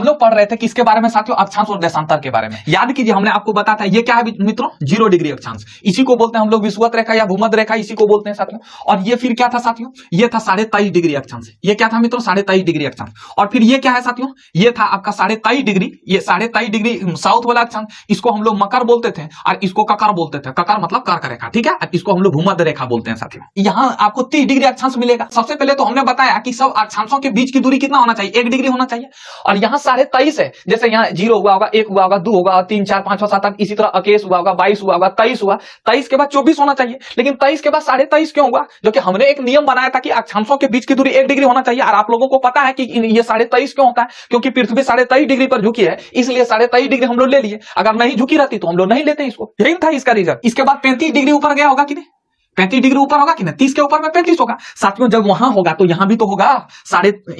हम लोग पढ़ रहे थे किसके बारे में साथियों, अक्षांश और देशांतर के बारे में। याद कीजिए हमने आपको बताया था ये क्या है मित्रों, 0 डिग्री अक्षांश। इसी को बोलते हैं हम लोग विषुवत रेखा या भूमध्य रेखा, इसी को बोलते हैं साथियों। और ये फिर क्या था साथियों, ये था 23.5 डिग्री अक्षांश। ये क्या था मित्रों, 23.5 डिग्री अक्षांश। और फिर ये क्या है साथियों, ये था आपका 23.5 डिग्री, ये 23.5 डिग्री साउथ वाला अक्षांश। इसको हम लोग मकर बोलते थे और इसको ककर बोलते थे। ककर मतलब कर्क रेखा, ठीक है। इसको हम लोग भूमध्य रेखा बोलते हैं साथियों। यहाँ आपको 30 डिग्री अक्षांश मिलेगा। सबसे पहले तो हमने बताया कि सब अक्षांशों के बीच की दूरी कितना होना चाहिए, 1 डिग्री होना चाहिए। और यहाँ 23.5 है, जैसे यहाँ 0 हुआ होगा, 1 हुआ होगा, 2 होगा, 3 4 5 6 7 8, इसी तरह 21 हुआ होगा, 22 हुआ होगा, 23 हुआ। 23 के बाद 24 होना चाहिए, लेकिन 23 के बाद 23.5 क्यों हुआ? जो कि हमने एक नियम बनाया था कि अक्षांशों के बीच की दूरी 1 डिग्री होना चाहिए। और आप लोगों को पता है कि ये 23.5 क्यों होता है, क्योंकि पृथ्वी 23.5 डिग्री पर झुकी है, इसलिए 23.5 डिग्री हम लोग ले लिए। अगर नहीं झुकी रहती तो हम लोग नहीं लेते इसको, यही था इसका रीजन। इसके बाद 35 डिग्री ऊपर गया होगा कि नहीं, 35 डिग्री ऊपर होगा कि नहीं, 30 के ऊपर में 35 होगा साथियों। जब वहां होगा तो यहां भी तो होगा,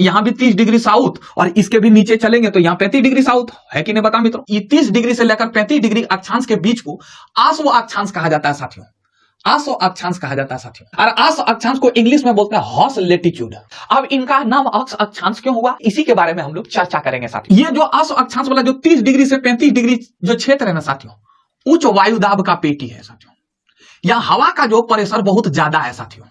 यहां भी 30 डिग्री साउथ, और इसके भी नीचे चलेंगे तो यहां 35 डिग्री साउथ है कि नहीं बता मित्रों। ये 30 डिग्री से लेकर 35 डिग्री अक्षांश के बीच को आसो अक्षांश कहा जाता है साथियों, आसो अक्षांश कहा जाता है साथियों। और आसो अक्षांश को इंग्लिश में बोलते हैं हॉर्स लेटीट्यूड। अब इनका नाम अक्षांश क्यों हुआ, इसी के बारे में हम लोग चर्चा करेंगे साथियों। ये जो आसो अक्षांश वाला जो 30 डिग्री से 35 डिग्री जो क्षेत्र है ना साथियों, उच्च वायुदाब का पेटी है साथियों। यहां हवा का जो प्रेशर बहुत ज्यादा है साथियों,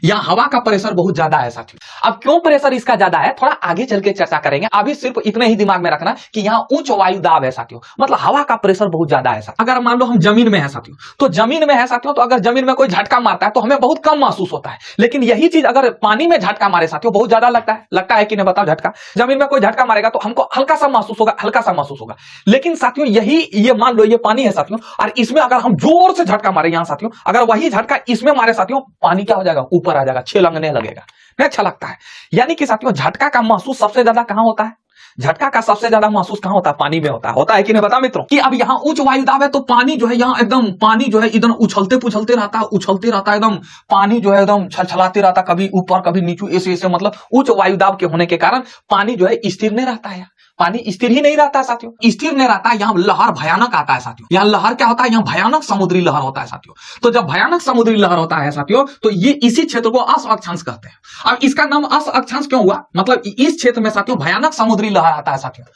यहां हवा का प्रेशर बहुत ज्यादा है साथियों। अब क्यों प्रेशर इसका ज्यादा है, थोड़ा आगे चल के चर्चा करेंगे। अभी सिर्फ इतने ही दिमाग में रखना कि यहां उच्च वायु दाब है साथियों, मतलब हवा का प्रेशर बहुत ज्यादा है साथियों। अगर मान लो हम जमीन में है साथियों, तो जमीन में है साथियों, तो अगर जमीन में कोई झटका मारता है तो हमें बहुत कम महसूस होता है। लेकिन यही चीज अगर पानी में झटका मारे साथियों, बहुत ज्यादा लगता है कि नहीं बताओ। झटका जमीन में कोई झटका मारेगा तो हमको हल्का सा महसूस होगा, हल्का सा महसूस होगा। लेकिन साथियों ये मान लो ये पानी है साथियों, और इसमें अगर हम जोर से झटका मारे यहां साथियों, अगर वही झटका इसमें मारे साथियों, पानी क्या हो जाएगा, ऊपर आ जाएगा, छलकने लगेगा, नहीं अच्छा लगता है। यानी कि साथियों झटका का महसूस सबसे ज्यादा कहां होता है, झटका का सबसे ज्यादा महसूस कहां होता है, पानी में होता है कि नहीं बता मित्रों। कि अब यहाँ उच्च वायुदाब है तो पानी जो है यहाँ एकदम, पानी जो है इधर उछलते पुछलते रहता है एकदम, पानी जो है एकदम छलछलाते रहता है, कभी ऊपर कभी नीचे, ऐसे मतलब उच्च वायुदाब के होने के कारण पानी जो है स्थिर नहीं रहता है। पानी स्थिर ही नहीं रहता है साथियों, स्थिर नहीं रहता है। यहाँ लहर भयानक आता है साथियों। यहाँ लहर क्या होता है, यहाँ भयानक समुद्री लहर होता है साथियों। तो जब भयानक समुद्री लहर होता है साथियों, तो ये इसी क्षेत्र को आसो अक्षांश कहते हैं। अब इसका नाम आसो अक्षांश क्यों हुआ, मतलब इस क्षेत्र में साथियों भयानक समुद्री लहर आता है साथियों।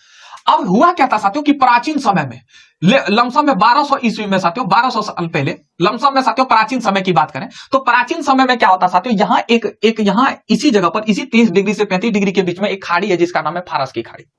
अब हुआ क्या था साथियों कि प्राचीन समय में लमसम में 1200 ईस्वी में साथियों, 1200 साल पहले लमसम में साथियों, प्राचीन समय की बात करें तो प्राचीन समय में क्या होता साथियों, यहाँ एक यहाँ इसी जगह पर, इसी 30 डिग्री से 35 डिग्री के बीच में एक खाड़ी है जिसका नाम है फारस की खाड़ी।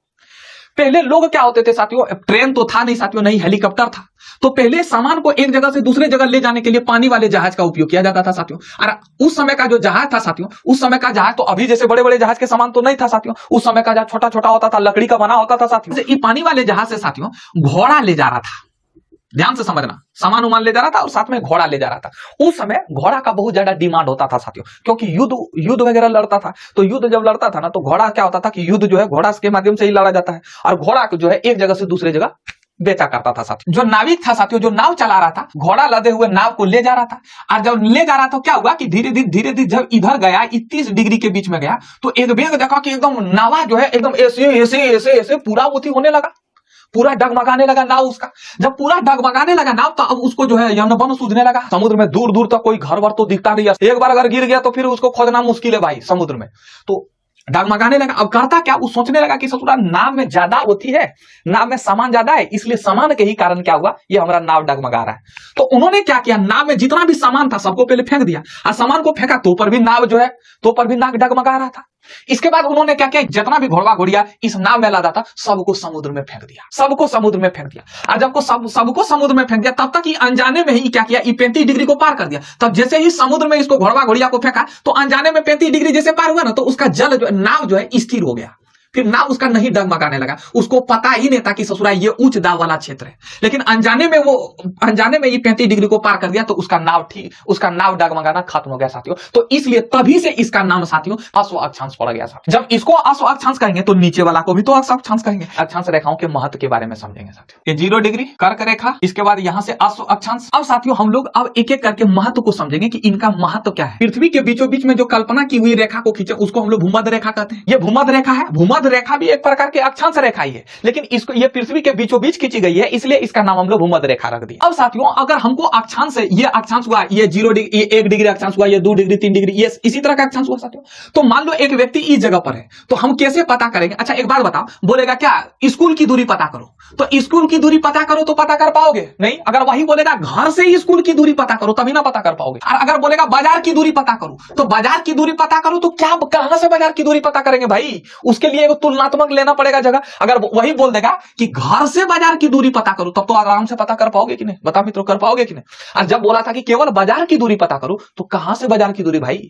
पहले लोग क्या होते थे साथियों, ट्रेन तो था नहीं साथियों, नहीं हेलीकॉप्टर था, तो पहले सामान को एक जगह से दूसरे जगह ले जाने के लिए पानी वाले जहाज का उपयोग किया जाता था साथियों। और उस समय का जो जहाज था साथियों, उस समय का जहाज तो अभी जैसे बड़े बड़े जहाज के सामान तो नहीं था साथियों। उस समय का जहाज छोटा छोटा होता था, लकड़ी का बना होता था साथियों। ये पानी वाले जहाज से साथियों घोड़ा ले जा रहा था, ध्यान से समझना, सामान उमान ले जा रहा था और साथ में घोड़ा ले जा रहा था। उस समय घोड़ा का बहुत ज्यादा डिमांड होता था साथियों, क्योंकि युद्ध वगैरह लड़ता था। तो युद्ध जब लड़ता था ना, तो घोड़ा क्या होता था कि युद्ध जो है घोड़ा के माध्यम से ही लड़ा जाता है, और घोड़ा जो है एक जगह से दूसरे जगह बेचा करता था साथियों। जो नाविक था साथियों, जो नाव चला रहा था, घोड़ा लदे हुए नाव को ले जा रहा था। और जब ले जा रहा था क्या हुआ कि धीरे धीरे जब इधर गया, 30 डिग्री के बीच में गया, तो एक बेग देखा कि एकदम नावा जो है एकदम ऐसे पूरा वो होने लगा, पूरा डगमगाने लगा नाव उसका। जब पूरा डगमगाने लगा नाव, तो अब उसको जो है यमन सूझने लगा। समुद्र में दूर दूर तक कोई घर वर तो दिखता नहीं है, एक बार अगर गिर गया तो फिर उसको खोजना मुश्किल है भाई समुद्र में। तो डगमगाने लगा। अब करता क्या, वो सोचने लगा कि ससुरा नाव में ज्यादा होती है, नाव में सामान ज्यादा है, इसलिए सामान के ही कारण क्या हुआ, ये हमारा नाव डगमगा रहा है। तो उन्होंने क्या किया, नाव में जितना भी सामान था सबको पहले फेंक दिया, और सामान को फेंका तो पर भी नाव जो है, तो पर भी नाव डगमगा रहा था। इसके बाद उन्होंने क्या किया, जितना भी घोड़वा घोड़िया इस नाव में लादा था सबको समुद्र में फेंक दिया, सबको समुद्र में फेंक दिया। और जब सबको समुद्र में फेंक दिया, तब तक ही अनजाने में ही क्या किया, 35 डिग्री को पार कर दिया। तब जैसे ही समुद्र में इसको घोड़वा घोड़िया को फेंका, तो अनजाने में 35 डिग्री जैसे पार हुआ ना, तो उसका जल जो नाव जो है स्थिर हो गया। फिर नाव उसका नहीं डगमगाने लगा, उसको पता ही नहीं था कि ससुरा ये उच्च दाब वाला क्षेत्र है। लेकिन अनजाने में ये 35 डिग्री को पार कर दिया, तो उसका नाव डगमगाना खत्म हो गया साथियों। तो इसलिए तभी से इसका नाम साथियों आसो अक्षांश पड़ गया साथियों। जब इसको आसो अक्षांश कहेंगे तो नीचे वाला को भी तो आसो अक्षांश कहेंगे। अक्षांश रेखाओं के महत्व के बारे में समझेंगे साथियों। ये 0 डिग्री कर्क रेखा, इसके बाद यहां से आसो अक्षांश। अब साथियों हम लोग अब एक एक करके महत्व को समझेंगे कि इनका महत्व क्या है। पृथ्वी के बीचों बीच में जो कल्पना की हुई रेखा को खींचे उसको हम लोग भूमध्य रेखा कहते हैं। ये भूमध्य रेखा है। भूमध्य भूमध्य रेखा भी एक प्रकार की अक्षांश रेखा ही है, लेकिन इसको ये पृथ्वी के बीचों बीच खींची गई है, इसलिए इसका नाम हम लोग भूमध्य रेखा रख दिया। अब साथियों अगर हमको अक्षांश है, ये अक्षांश हुआ, ये 0 डिग्री, ये 1 डिग्री अक्षांश हुआ, ये 2 डिग्री 3 डिग्री, ये इसी तरह का अक्षांश हुआ साथियों। तो मान लो एक व्यक्ति इस जगह पर है, तो हम कैसे पता करेंगे? अच्छा एक बात बताओ, बोलेगा क्या स्कूल की दूरी पता करो, तो स्कूल की दूरी पता करो तो पता कर पाओगे नहीं। अगर वही बोलेगा घर से ही स्कूल की दूरी पता करो तभी ना पता कर पाओगे। और अगर बोलेगा बाजार की दूरी पता करो, तो बाजार की दूरी पता करो, तो क्या कहां से बाजार की दूरी पता करेंगे भाई? उसके लिए एक तुलनात्मक लेना पड़ेगा जगह। अगर वही बोल देगा कि घर से बाजार की दूरी पता करो, तब तो आराम से पता कर पाओगे कि नहीं? बता मित्रों, कर पाओगे कि नहीं? और जब बोला था कि केवल बाजार की दूरी पता करो, तो कहां से बाजार की दूरी भाई?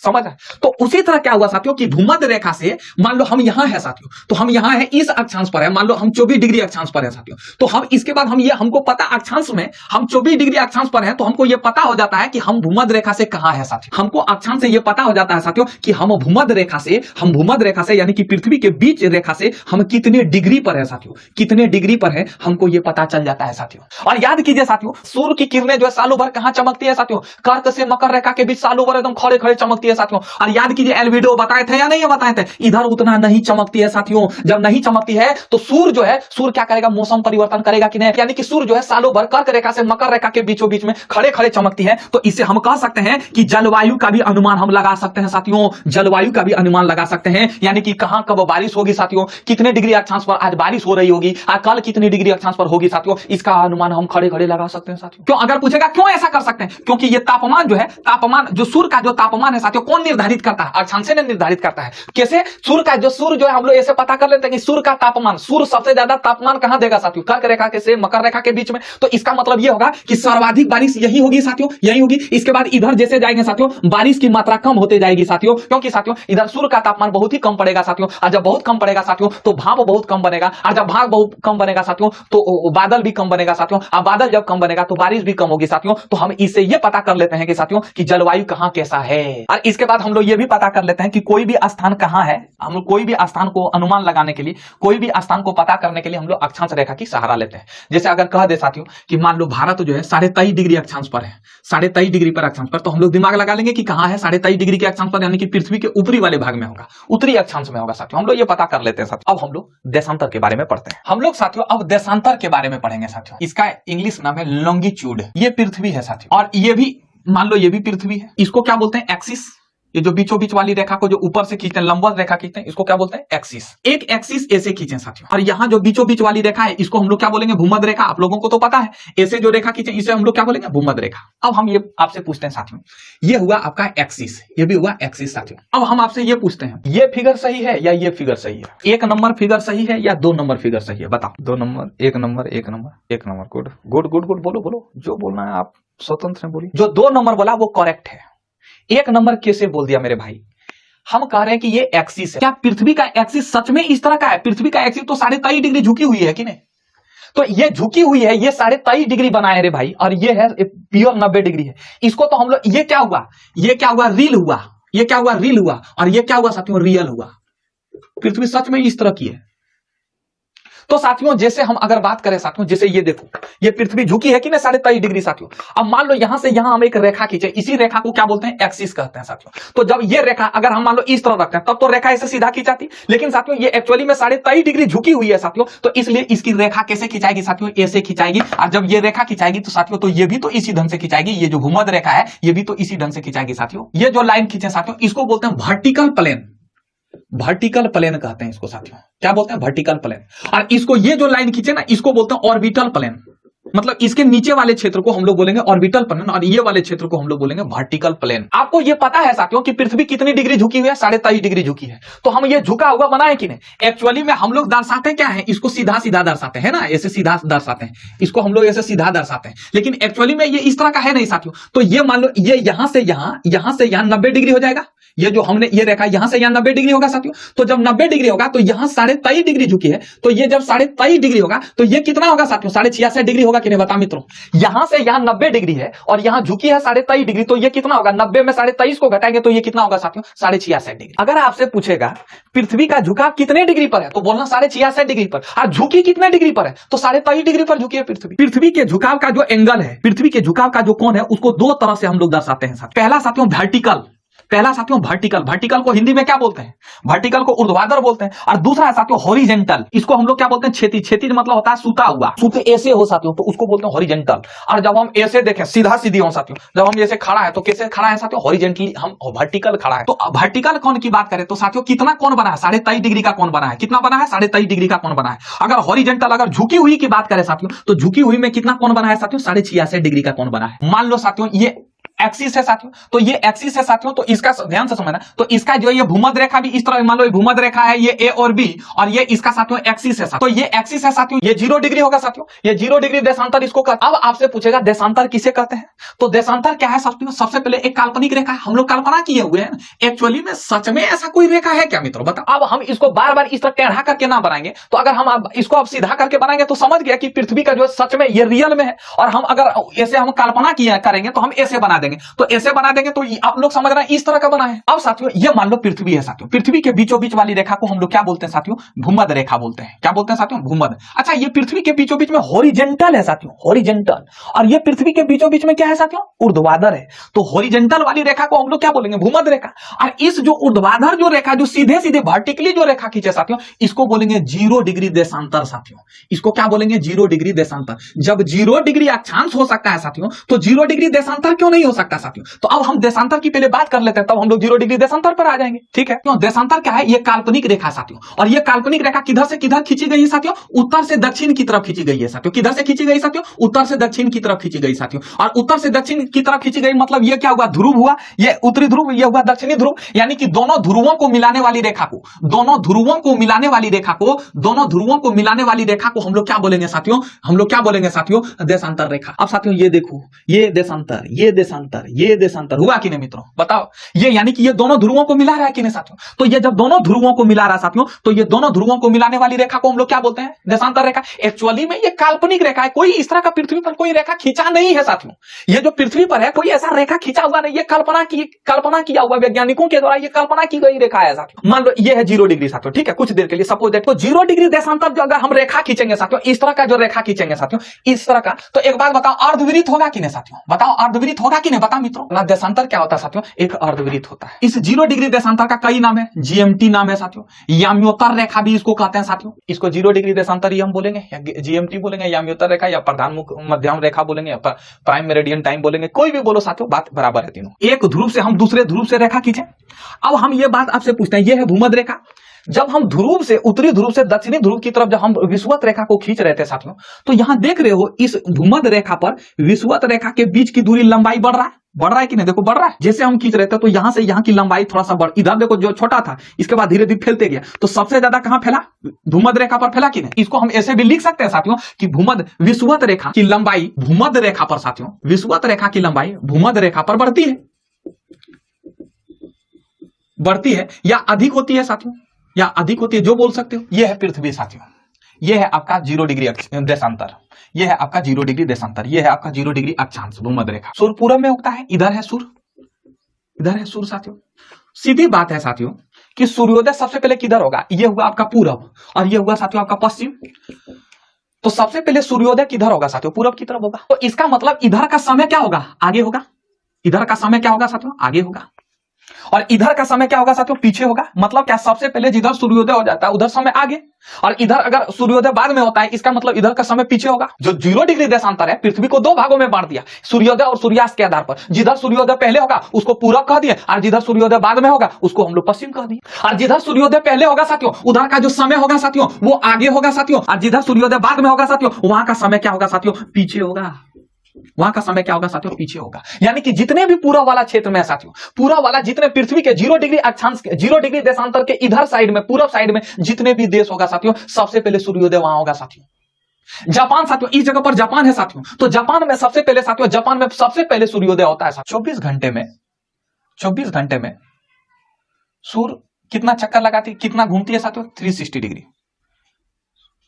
समझ रहे? तो उसी तरह क्या हुआ साथियों कि भूमध्य रेखा से मान लो हम यहां है साथियों, तो हम यहां है, इस अक्षांश पर है, मान लो हम 24 डिग्री अक्षांश पर है साथियों, तो हम इसके बाद हम ये हमको पता अक्षांश में हम 24 डिग्री अक्षांश पर है, तो हमको ये पता हो जाता है कि हम भूमध्य रेखा से कहां है साथियों। हमको अक्षांश से ये पता हो जाता है साथियों कि हम भूमध्य रेखा से यानी कि पृथ्वी के बीच रेखा से हम कितने डिग्री पर है साथियों, कितने डिग्री पर है हमको ये पता चल जाता है साथियों। और याद कीजिए साथियों, सूर्य की किरणें जो है सालों भर कहां चमकती है साथियों? कर्क से मकर रेखा के बीच सालों भर एकदम खड़े खड़े चमकती है साथियों। और याद कीजिए एल्बिडो बताए थे या नहीं बताए थे, इधर उतना नहीं चमकती है साथियों। जब नहीं चमकती है तो सूर्य जो है, सूर्य क्या करेगा? मौसम परिवर्तन करेगा कि नहीं? यानी कि सूर्य जो है सालों भर कर्क रेखा से मकर रेखा के बीचों बीच में खड़े खड़े चमकती है। तो इससे हम कह सकते हैं कि जलवायु का भी अनुमान हम लगा सकते हैं साथियों, जलवायु का भी अनुमान लगा सकते हैं। यानी कि कहां कब बारिश होगी साथियों, कितने डिग्री अक्षांश पर आज बारिश हो रही होगी, कल कितनी डिग्री अक्षांश पर होगी साथियों, इसका अनुमान हम खड़े खड़े लगा सकते हैं साथियों। क्यों? अगर पूछेगा क्यों ऐसा कर सकते हैं, क्योंकि ये तापमान जो है, तापमान जो सूर्य का जो तापमान है साथियों, कौन निर्धारित करता है? अक्षांश ने निर्धारित करता है। कैसे? सूर्य जो है हम लोग ऐसे पता कर लेते हैं कि सूर्य का तापमान, सूर्य सबसे ज्यादा तापमान कहां देगा साथियों? कर्क रेखा के से मकर रेखा के बीच में। तो इसका मतलब यह होगा कि सर्वाधिक बारिश यही होगी साथियों, यही होगी। इसके बाद इधर जैसे जाएंगे साथियों, बारिश की मात्रा कम होते जाएगी साथियों, क्योंकि साथियों इधर सूर्य का तापमान बहुत ही कम पड़ेगा साथियों। और जब बहुत कम पड़ेगा साथियों तो भाप बहुत कम बनेगा, और जब भाप बहुत कम बनेगा साथियों तो बादल भी कम बनेगा साथियों, और बादल जब कम बनेगा तो बारिश भी कम होगी साथियों। तो हम इससे यह पता कर लेते हैं कि साथियों कि जलवायु कहां कैसा है। और इसके बाद हम लोग ये भी पता कर लेते हैं कि कोई भी स्थान कहां है। हम लोग कोई भी स्थान को अनुमान लगाने के लिए, कोई भी स्थान को पता करने के लिए हम लोग अक्षांश रेखा की सहारा लेते हैं। जैसे अगर कह दे साथियों कि मान लो भारत जो है 23.5 डिग्री अक्षांश पर है, 23.5 डिग्री पर अक्षांश पर, तो हम लोग दिमाग लगा लेंगे कि कहां है 23.5 डिग्री के अक्षांश पर, यानी कि पृथ्वी के ऊपरी वाले भाग में होगा, उत्तरी अक्षांश में होगा साथियों। हम लोग ये पता कर लेते हैं साथियों। अब हम लोग देशांतर के बारे में पढ़ते हैं। हम लोग साथियों अब देशांतर के बारे में पढ़ेंगे साथियों। इसका इंग्लिश नाम है लॉन्गिट्यूड। ये पृथ्वी है साथियों, और ये भी मान लो ये भी पृथ्वी है। इसको क्या बोलते हैं? एक्सिस। ये जो बीचों बीच वाली रेखा को जो ऊपर से खींचते हैं, लंबवत रेखा खींचते हैं, इसको क्या बोलते हैं? एक्सिस। एक एक्सिस ऐसे खींचे साथियों, और यहाँ जो बीचों बीच वाली रेखा है इसको हम लोग क्या बोलेंगे? भूमध्य रेखा। आप लोगों को तो पता है, ऐसे जो रेखा खींचे इसे हम लोग क्या बोलेंगे? भूमध्य रेखा। अब हम ये आपसे पूछते हैं साथियों, ये हुआ आपका एक्सिस, ये भी हुआ एक्सिस साथियों। अब हम आपसे ये पूछते हैं, ये फिगर सही है या ये फिगर सही है? 1 नंबर फिगर सही है या 2 नंबर फिगर सही है? बताओ। 2 number, 1 number, 1 number, 1 number. Good good good good, बोलो बोलो, जो बोलना है आप स्वतंत्र बोलिए। जो 2 नंबर बोला वो करेक्ट है। 1 नंबर कैसे बोल दिया मेरे भाई? हम कह रहे हैं कि ये एक्सिस है। क्या पृथ्वी का एक्सिस सच में इस तरह का है? पृथ्वी का एक्सिस तो 23.5 डिग्री झुकी हुई है कि नहीं? तो ये झुकी हुई है, ये 23.5 डिग्री बनाए रे भाई, और ये है प्योर 90 डिग्री है। इसको तो हम लोग, ये क्या हुआ? ये क्या हुआ? रील हुआ। ये क्या हुआ? रील हुआ। और ये क्या हुआ साथियों? रियल हुआ। पृथ्वी सच में इस तरह की है। तो साथियों जैसे हम अगर बात करें साथियों, जैसे ये देखो, ये पृथ्वी झुकी है कि नहीं 23.5 डिग्री साथियों। अब मान लो यहां से यहां हम एक रेखा खींचे, इसी रेखा को क्या बोलते हैं? एक्सिस कहते हैं साथियों। तो जब ये रेखा अगर हम मान लो इस तरह रखते हैं तब तो रेखा ऐसे सीधा खींचाती, लेकिन साथियों ये एक्चुअली में 23.5 डिग्री झुकी हुई है साथियों। तो इसलिए इसकी रेखा कैसे खिंचाएगी साथियों? ऐसे खिंचाएगी। और जब ये रेखा खिंचाएगी तो साथियों तो ये भी तो इसी ढंग से खिंचाएगी। ये जो भूमध्य रेखा है ये भी तो इसी ढंग से खिंचाएगी साथियों। ये जो लाइन खींचे साथियों इसको बोलते हैं वर्टिकल प्लेन। वर्टिकल प्लेन कहते हैं इसको साथियों। क्या बोलते हैं? Vertical plane. और इसको ये जो लाइन खींचे ना इसको बोलते हैं ऑर्बिटल प्लेन। मतलब इसके नीचे वाले क्षेत्र को हम लोग बोलेंगे ऑर्बिटल प्लेन, और ये वाले क्षेत्र को हम लोग बोलेंगे वर्टिकल प्लेन। आपको ये पता है साथियों कि पृथ्वी कितनी डिग्री झुकी हुई है? 23.5 डिग्री झुकी है। तो हम ये झुका हुआ बनाए कि नहीं? एक्चुअली में हम लोग दर्शाते क्या है? इसको सीधा सीधा दर्शाते हैं ना, ऐसे सीधा दर्शाते हैं इसको हम लोग, ऐसे सीधा दर्शाते हैं। लेकिन एक्चुअली में ये इस तरह का है नहीं साथियों। तो ये मान लो ये यहां से यहां 90 डिग्री हो जाएगा। ये जो हमने ये रेखा यहां से यहां 90 डिग्री होगा साथियों। तो जब 90 डिग्री होगा तो यहां 23.5 डिग्री झुकी है, तो ये जब 23.5 डिग्री होगा तो ये कितना होगा साथियों? 66.5 डिग्री होगा कि नहीं? बता मित्रों। यहां से यहां 90 डिग्री है और यहां झुकी है 23.5 डिग्री, तो ये कितना होगा? 90 में 23.5 को घटाएंगे तो ये कितना होगा साथियों? 66.5 डिग्री। अगर आपसे पूछेगा पृथ्वी का झुकाव कितने डिग्री पर है तो बोलना 66.5 डिग्री पर। और झुकी कितने डिग्री पर है? तो 23.5 डिग्री पर झुकी है पृथ्वी। पृथ्वी के झुकाव का जो एंगल है, पृथ्वी के झुकाव का जो कोण है उसको 2 तरह से हम लोग दर्शाते हैं साथियों। पहला साथियों वर्टिकल, पहला साथियों वर्टिकल, वर्टिकल को हिंदी में क्या बोलते हैं? वर्टिकल को ऊर्ध्वाधर बोलते हैं। और दूसरा है साथियों हॉरिजेंटल, इसको हम लोग क्या बोलते हैं? क्षैतिज। क्षैतिज मतलब होता है सूता हुआ, सूते ऐसे हो साथियों तो उसको बोलते हैं हॉरिजेंटल। और जब हम ऐसे देखें सीधा सीधी हो साथियों, जब हम ऐसे खड़ा है तो कैसे खड़ा है साथियों? हॉरिजेंटली, हम वर्टिकल खड़ा है। तो वर्टिकल कोण की बात करें तो साथियों कितना कोण बना है? 23.5 डिग्री का कोण बना है। कितना बना है? 23.5 डिग्री का कोण बना है। अगर हॉरिजेंटल, अगर झुकी हुई की बात करें साथियों तो झुकी हुई में कितना कोण बना है साथियों? 86.5 डिग्री का कोण बना है। मान लो साथियों ये एक्सिस है साथियों, तो ये एक्सिस है साथियों, तो इसका ध्यान से समझना, तो इसका जो ये भूमध्य रेखा भी इस तरह, मान लो ये भूमध्य रेखा है, ये ए और बी, और ये इसका साथियों एक्सिस है। तो ये एक्सिस है साथियों, ये 0 डिग्री होगा साथियों, ये 0 डिग्री देशांतर इसको कहते हैं। अब आपसे पूछेगा देशांतर किसे कहते हैं? तो देशांतर क्या है साथियों? सबसे पहले एक काल्पनिक रेखा है, हम लोग कल्पना किए हुए हैं, एक्चुअली में सच में ऐसा कोई रेखा है क्या मित्रों? बताओ। अब हम इसको बार बार इस तरह टेढ़ा करके ना बनाएंगे, तो अगर हम इसको अब सीधा करके बनाएंगे तो समझ गया कि पृथ्वी का जो सच में ये रियल में है, और हम अगर ऐसे हम कल्पना किया करेंगे तो हम ऐसे बना देंगे, तो ऐसे बना देंगे तो आप लोग समझ रहे हैं इस तरह का बना है। अब साथियों ये मान लो पृथ्वी है साथियों, पृथ्वी के बीचों बीच वाली रेखा को हम लोग क्या बोलते हैं साथियों? भूमध्य रेखा बोलते हैं। क्या बोलते हैं साथियों? भूमध्य। अच्छा, ये पृथ्वी के बीचों बीच में हॉरिजेंटल है साथियों, हॉरिजेंटल, और ये पृथ्वी के बीचों बीच में क्या है साथियों? ऊर्ध्वाधर है। तो हॉरिजेंटल वाली रेखा को हम लोग क्या बोलेंगे? भूमध्य रेखा। और इस जो ऊर्ध्वाधर जो रेखा, जो सीधे सीधे वर्टिकली जो रेखा खींचे साथियों, इसको बोलेंगे 0 डिग्री देशांतर साथियों। इसको क्या बोलेंगे? 0 डिग्री देशांतर। जब 0 डिग्री अक्षांश हो सकता है साथियों, तो 0 डिग्री देशांतर क्यों नहीं हो सकता साथियों? तो अब हम देशांतर की पहले बात कर लेते हैं, तब हम लोग 0 डिग्री देशांतर पर आ जाएंगे। ठीक है, क्यों? देशांतर क्या है? ये काल्पनिक रेखा साथियों, और ये काल्पनिक रेखा किधर से किधर खींची गई है साथियों? उत्तर से दक्षिण की तरफ खींची गई है साथियों। किधर से खींची गई साथियों? उत्तर से दक्षिण की तरफ खींची गई साथियों। और उत्तर से दक्षिण की तरफ खींची गई मतलब ये क्या हुआ? ध्रुव हुआ, ये उत्तरी ध्रुव, ये हुआ दक्षिणी ध्रुव, यानी कि दोनों ध्रुवों को मिलाने वाली रेखा को, दोनों ध्रुवों को मिलाने वाली रेखा को, दोनों ध्रुवों को मिलाने वाली रेखा को हम लोग क्या बोलेंगे साथियों? हम लोग क्या बोलेंगे साथियों? देशांतर रेखा। अब साथियों ये देखो, ये देशांतर, ये देशांतर, ये देशांतर हुआ कि नहीं मित्रों? बताओ। ये यानी कि ये दोनों ध्रुवों को मिला रहा है कि नहीं साथियों? तो ये जब दोनों ध्रुवों को मिला रहा है साथियों, तो ये दोनों ध्रुवों को मिलाने वाली रेखा को हम लोग क्या बोलते हैं? देशांतर रेखा। एक्चुअली में ये काल्पनिक रेखा है, कोई इस तरह का पृथ्वी पर कोई रेखा खींचा नहीं है साथियों। ये जो पृथ्वी पर है कोई ऐसा रेखा खींचा हुआ नहीं, ये कल्पना किया हुआ, वैज्ञानिकों के द्वारा ये कल्पना की गई रेखा है साथियों। मान लो ये है 0 डिग्री साथियों, ठीक है, कुछ देर के लिए सपोज दैट, तो 0 डिग्री देशांतर जो अगर हम रेखा खींचेंगे साथियों, इस तरह का जो रेखा खींचेंगे साथियों, इस तरह का, तो एक बात बताओ, अर्धवृत्त होगा कि नहीं साथियों? बताओ, अर्धवृत्त होगा कि नहीं? बताओ मित्रों। ना देशांतर क्या होता है साथियों? एक अर्धवृत्त होता है। इस 0 डिग्री देशांतर का कई नाम है, जीएमटी नाम है साथियों, याम्योत्तर रेखा भी इसको कहते हैं साथियों। इसको 0 डिग्री देशांतर ही हम बोलेंगे, या जीएमटी बोलेंगे, याम्योत्तर रेखा, या प्रधान मध्यम रेखा बोलेंगे, या प्राइम मेरिडियन टाइम बोलेंगे, कोई भी बोलो साथियों, बात बराबर है तीनों। एक ध्रुव से हम दूसरे ध्रुव से रेखा खींचे। अब हम ये बात आपसे पूछते हैं, ये है भूमध्य रेखा। जब हम ध्रुव से, उत्तरी ध्रुव से दक्षिणी ध्रुव की तरफ जब हम विषुवत रेखा को खींच रहे थे साथियों, तो यहां देख रहे हो इस भूमध्य रेखा पर विषुवत रेखा के बीच की दूरी, लंबाई बढ़ रहा है कि नहीं? देखो बढ़ रहा है। जैसे हम खींच रहे थे तो यहां से यहां की लंबाई थोड़ा सा बढ़, इधर देखो जो छोटा था इसके बाद धीरे धीरे फैलते गया, तो सबसे ज्यादा कहां फैला? भूमध्य रेखा पर फैला कि नहीं? इसको हम ऐसे भी लिख सकते हैं साथियों कि भूमध्य विषुवत रेखा की लंबाई भूमध्य रेखा पर साथियों, विषुवत रेखा की लंबाई भूमध्य रेखा पर बढ़ती है या अधिक होती है साथियों, या अधिक होती है, जो बोल सकते हो। यह है पृथ्वी साथियों, यह है आपका 0 डिग्री देशांतर, यह है आपका 0 डिग्री देशांतर, यह है आपका 0 डिग्री अक्षांश भूमध्य रेखा। सूर्य पूरब में उगता है, इधर है सूर्य, इधर है सूर्य साथियों। सीधी बात है साथियों कि सूर्योदय सबसे पहले किधर होगा? यह हुआ आपका पूरब, और यह हुआ साथियों आपका पश्चिम। तो सबसे पहले सूर्योदय किधर होगा साथियों? पूरब की तरफ होगा। तो इसका मतलब इधर का समय क्या होगा? आगे होगा। इधर का समय क्या होगा साथियों? आगे होगा। और इधर का समय क्या होगा साथियों? पीछे होगा। मतलब क्या? सबसे पहले जिधर सूर्योदय हो जाता है उधर समय आगे, और इधर अगर सूर्योदय बाद में होता है, इसका मतलब इधर का समय पीछे होगा। जो 0 डिग्री देशांतर है, पृथ्वी को 2 भागों में बांट दिया, सूर्योदय और सूर्यास्त के आधार पर। जिधर सूर्योदय पहले होगा उसको पूरब कह दिए, और जिधर सूर्योदय बाद में होगा उसको हम लोग पश्चिम कह दिए। और जिधर सूर्योदय पहले होगा साथियों, उधर का जो समय होगा साथियों वो आगे होगा साथियों, और जिधर सूर्योदय बाद में होगा साथियों, वहां का समय क्या होगा साथियों? पीछे होगा। वहां का समय क्या होगा साथियों? पीछे होगा। यानी कि जितने भी पूरा वाला क्षेत्र में साथियों, पूरा वाला जितने पृथ्वी के 0 डिग्री अक्षांश, 0 डिग्री देशांतर के इधर साइड में, पूरब साइड में जितने भी देश होगा साथियों, सबसे पहले सूर्योदय वहां होगा साथियों। जापान साथियों, इस जगह पर जापान है साथियों, तो जापान में सबसे पहले साथियों, जापान में सबसे पहले सूर्योदय होता है साथियों। 24 घंटे में सूर्य कितना चक्कर लगाती, कितना घूमती है साथियों? 360 डिग्री।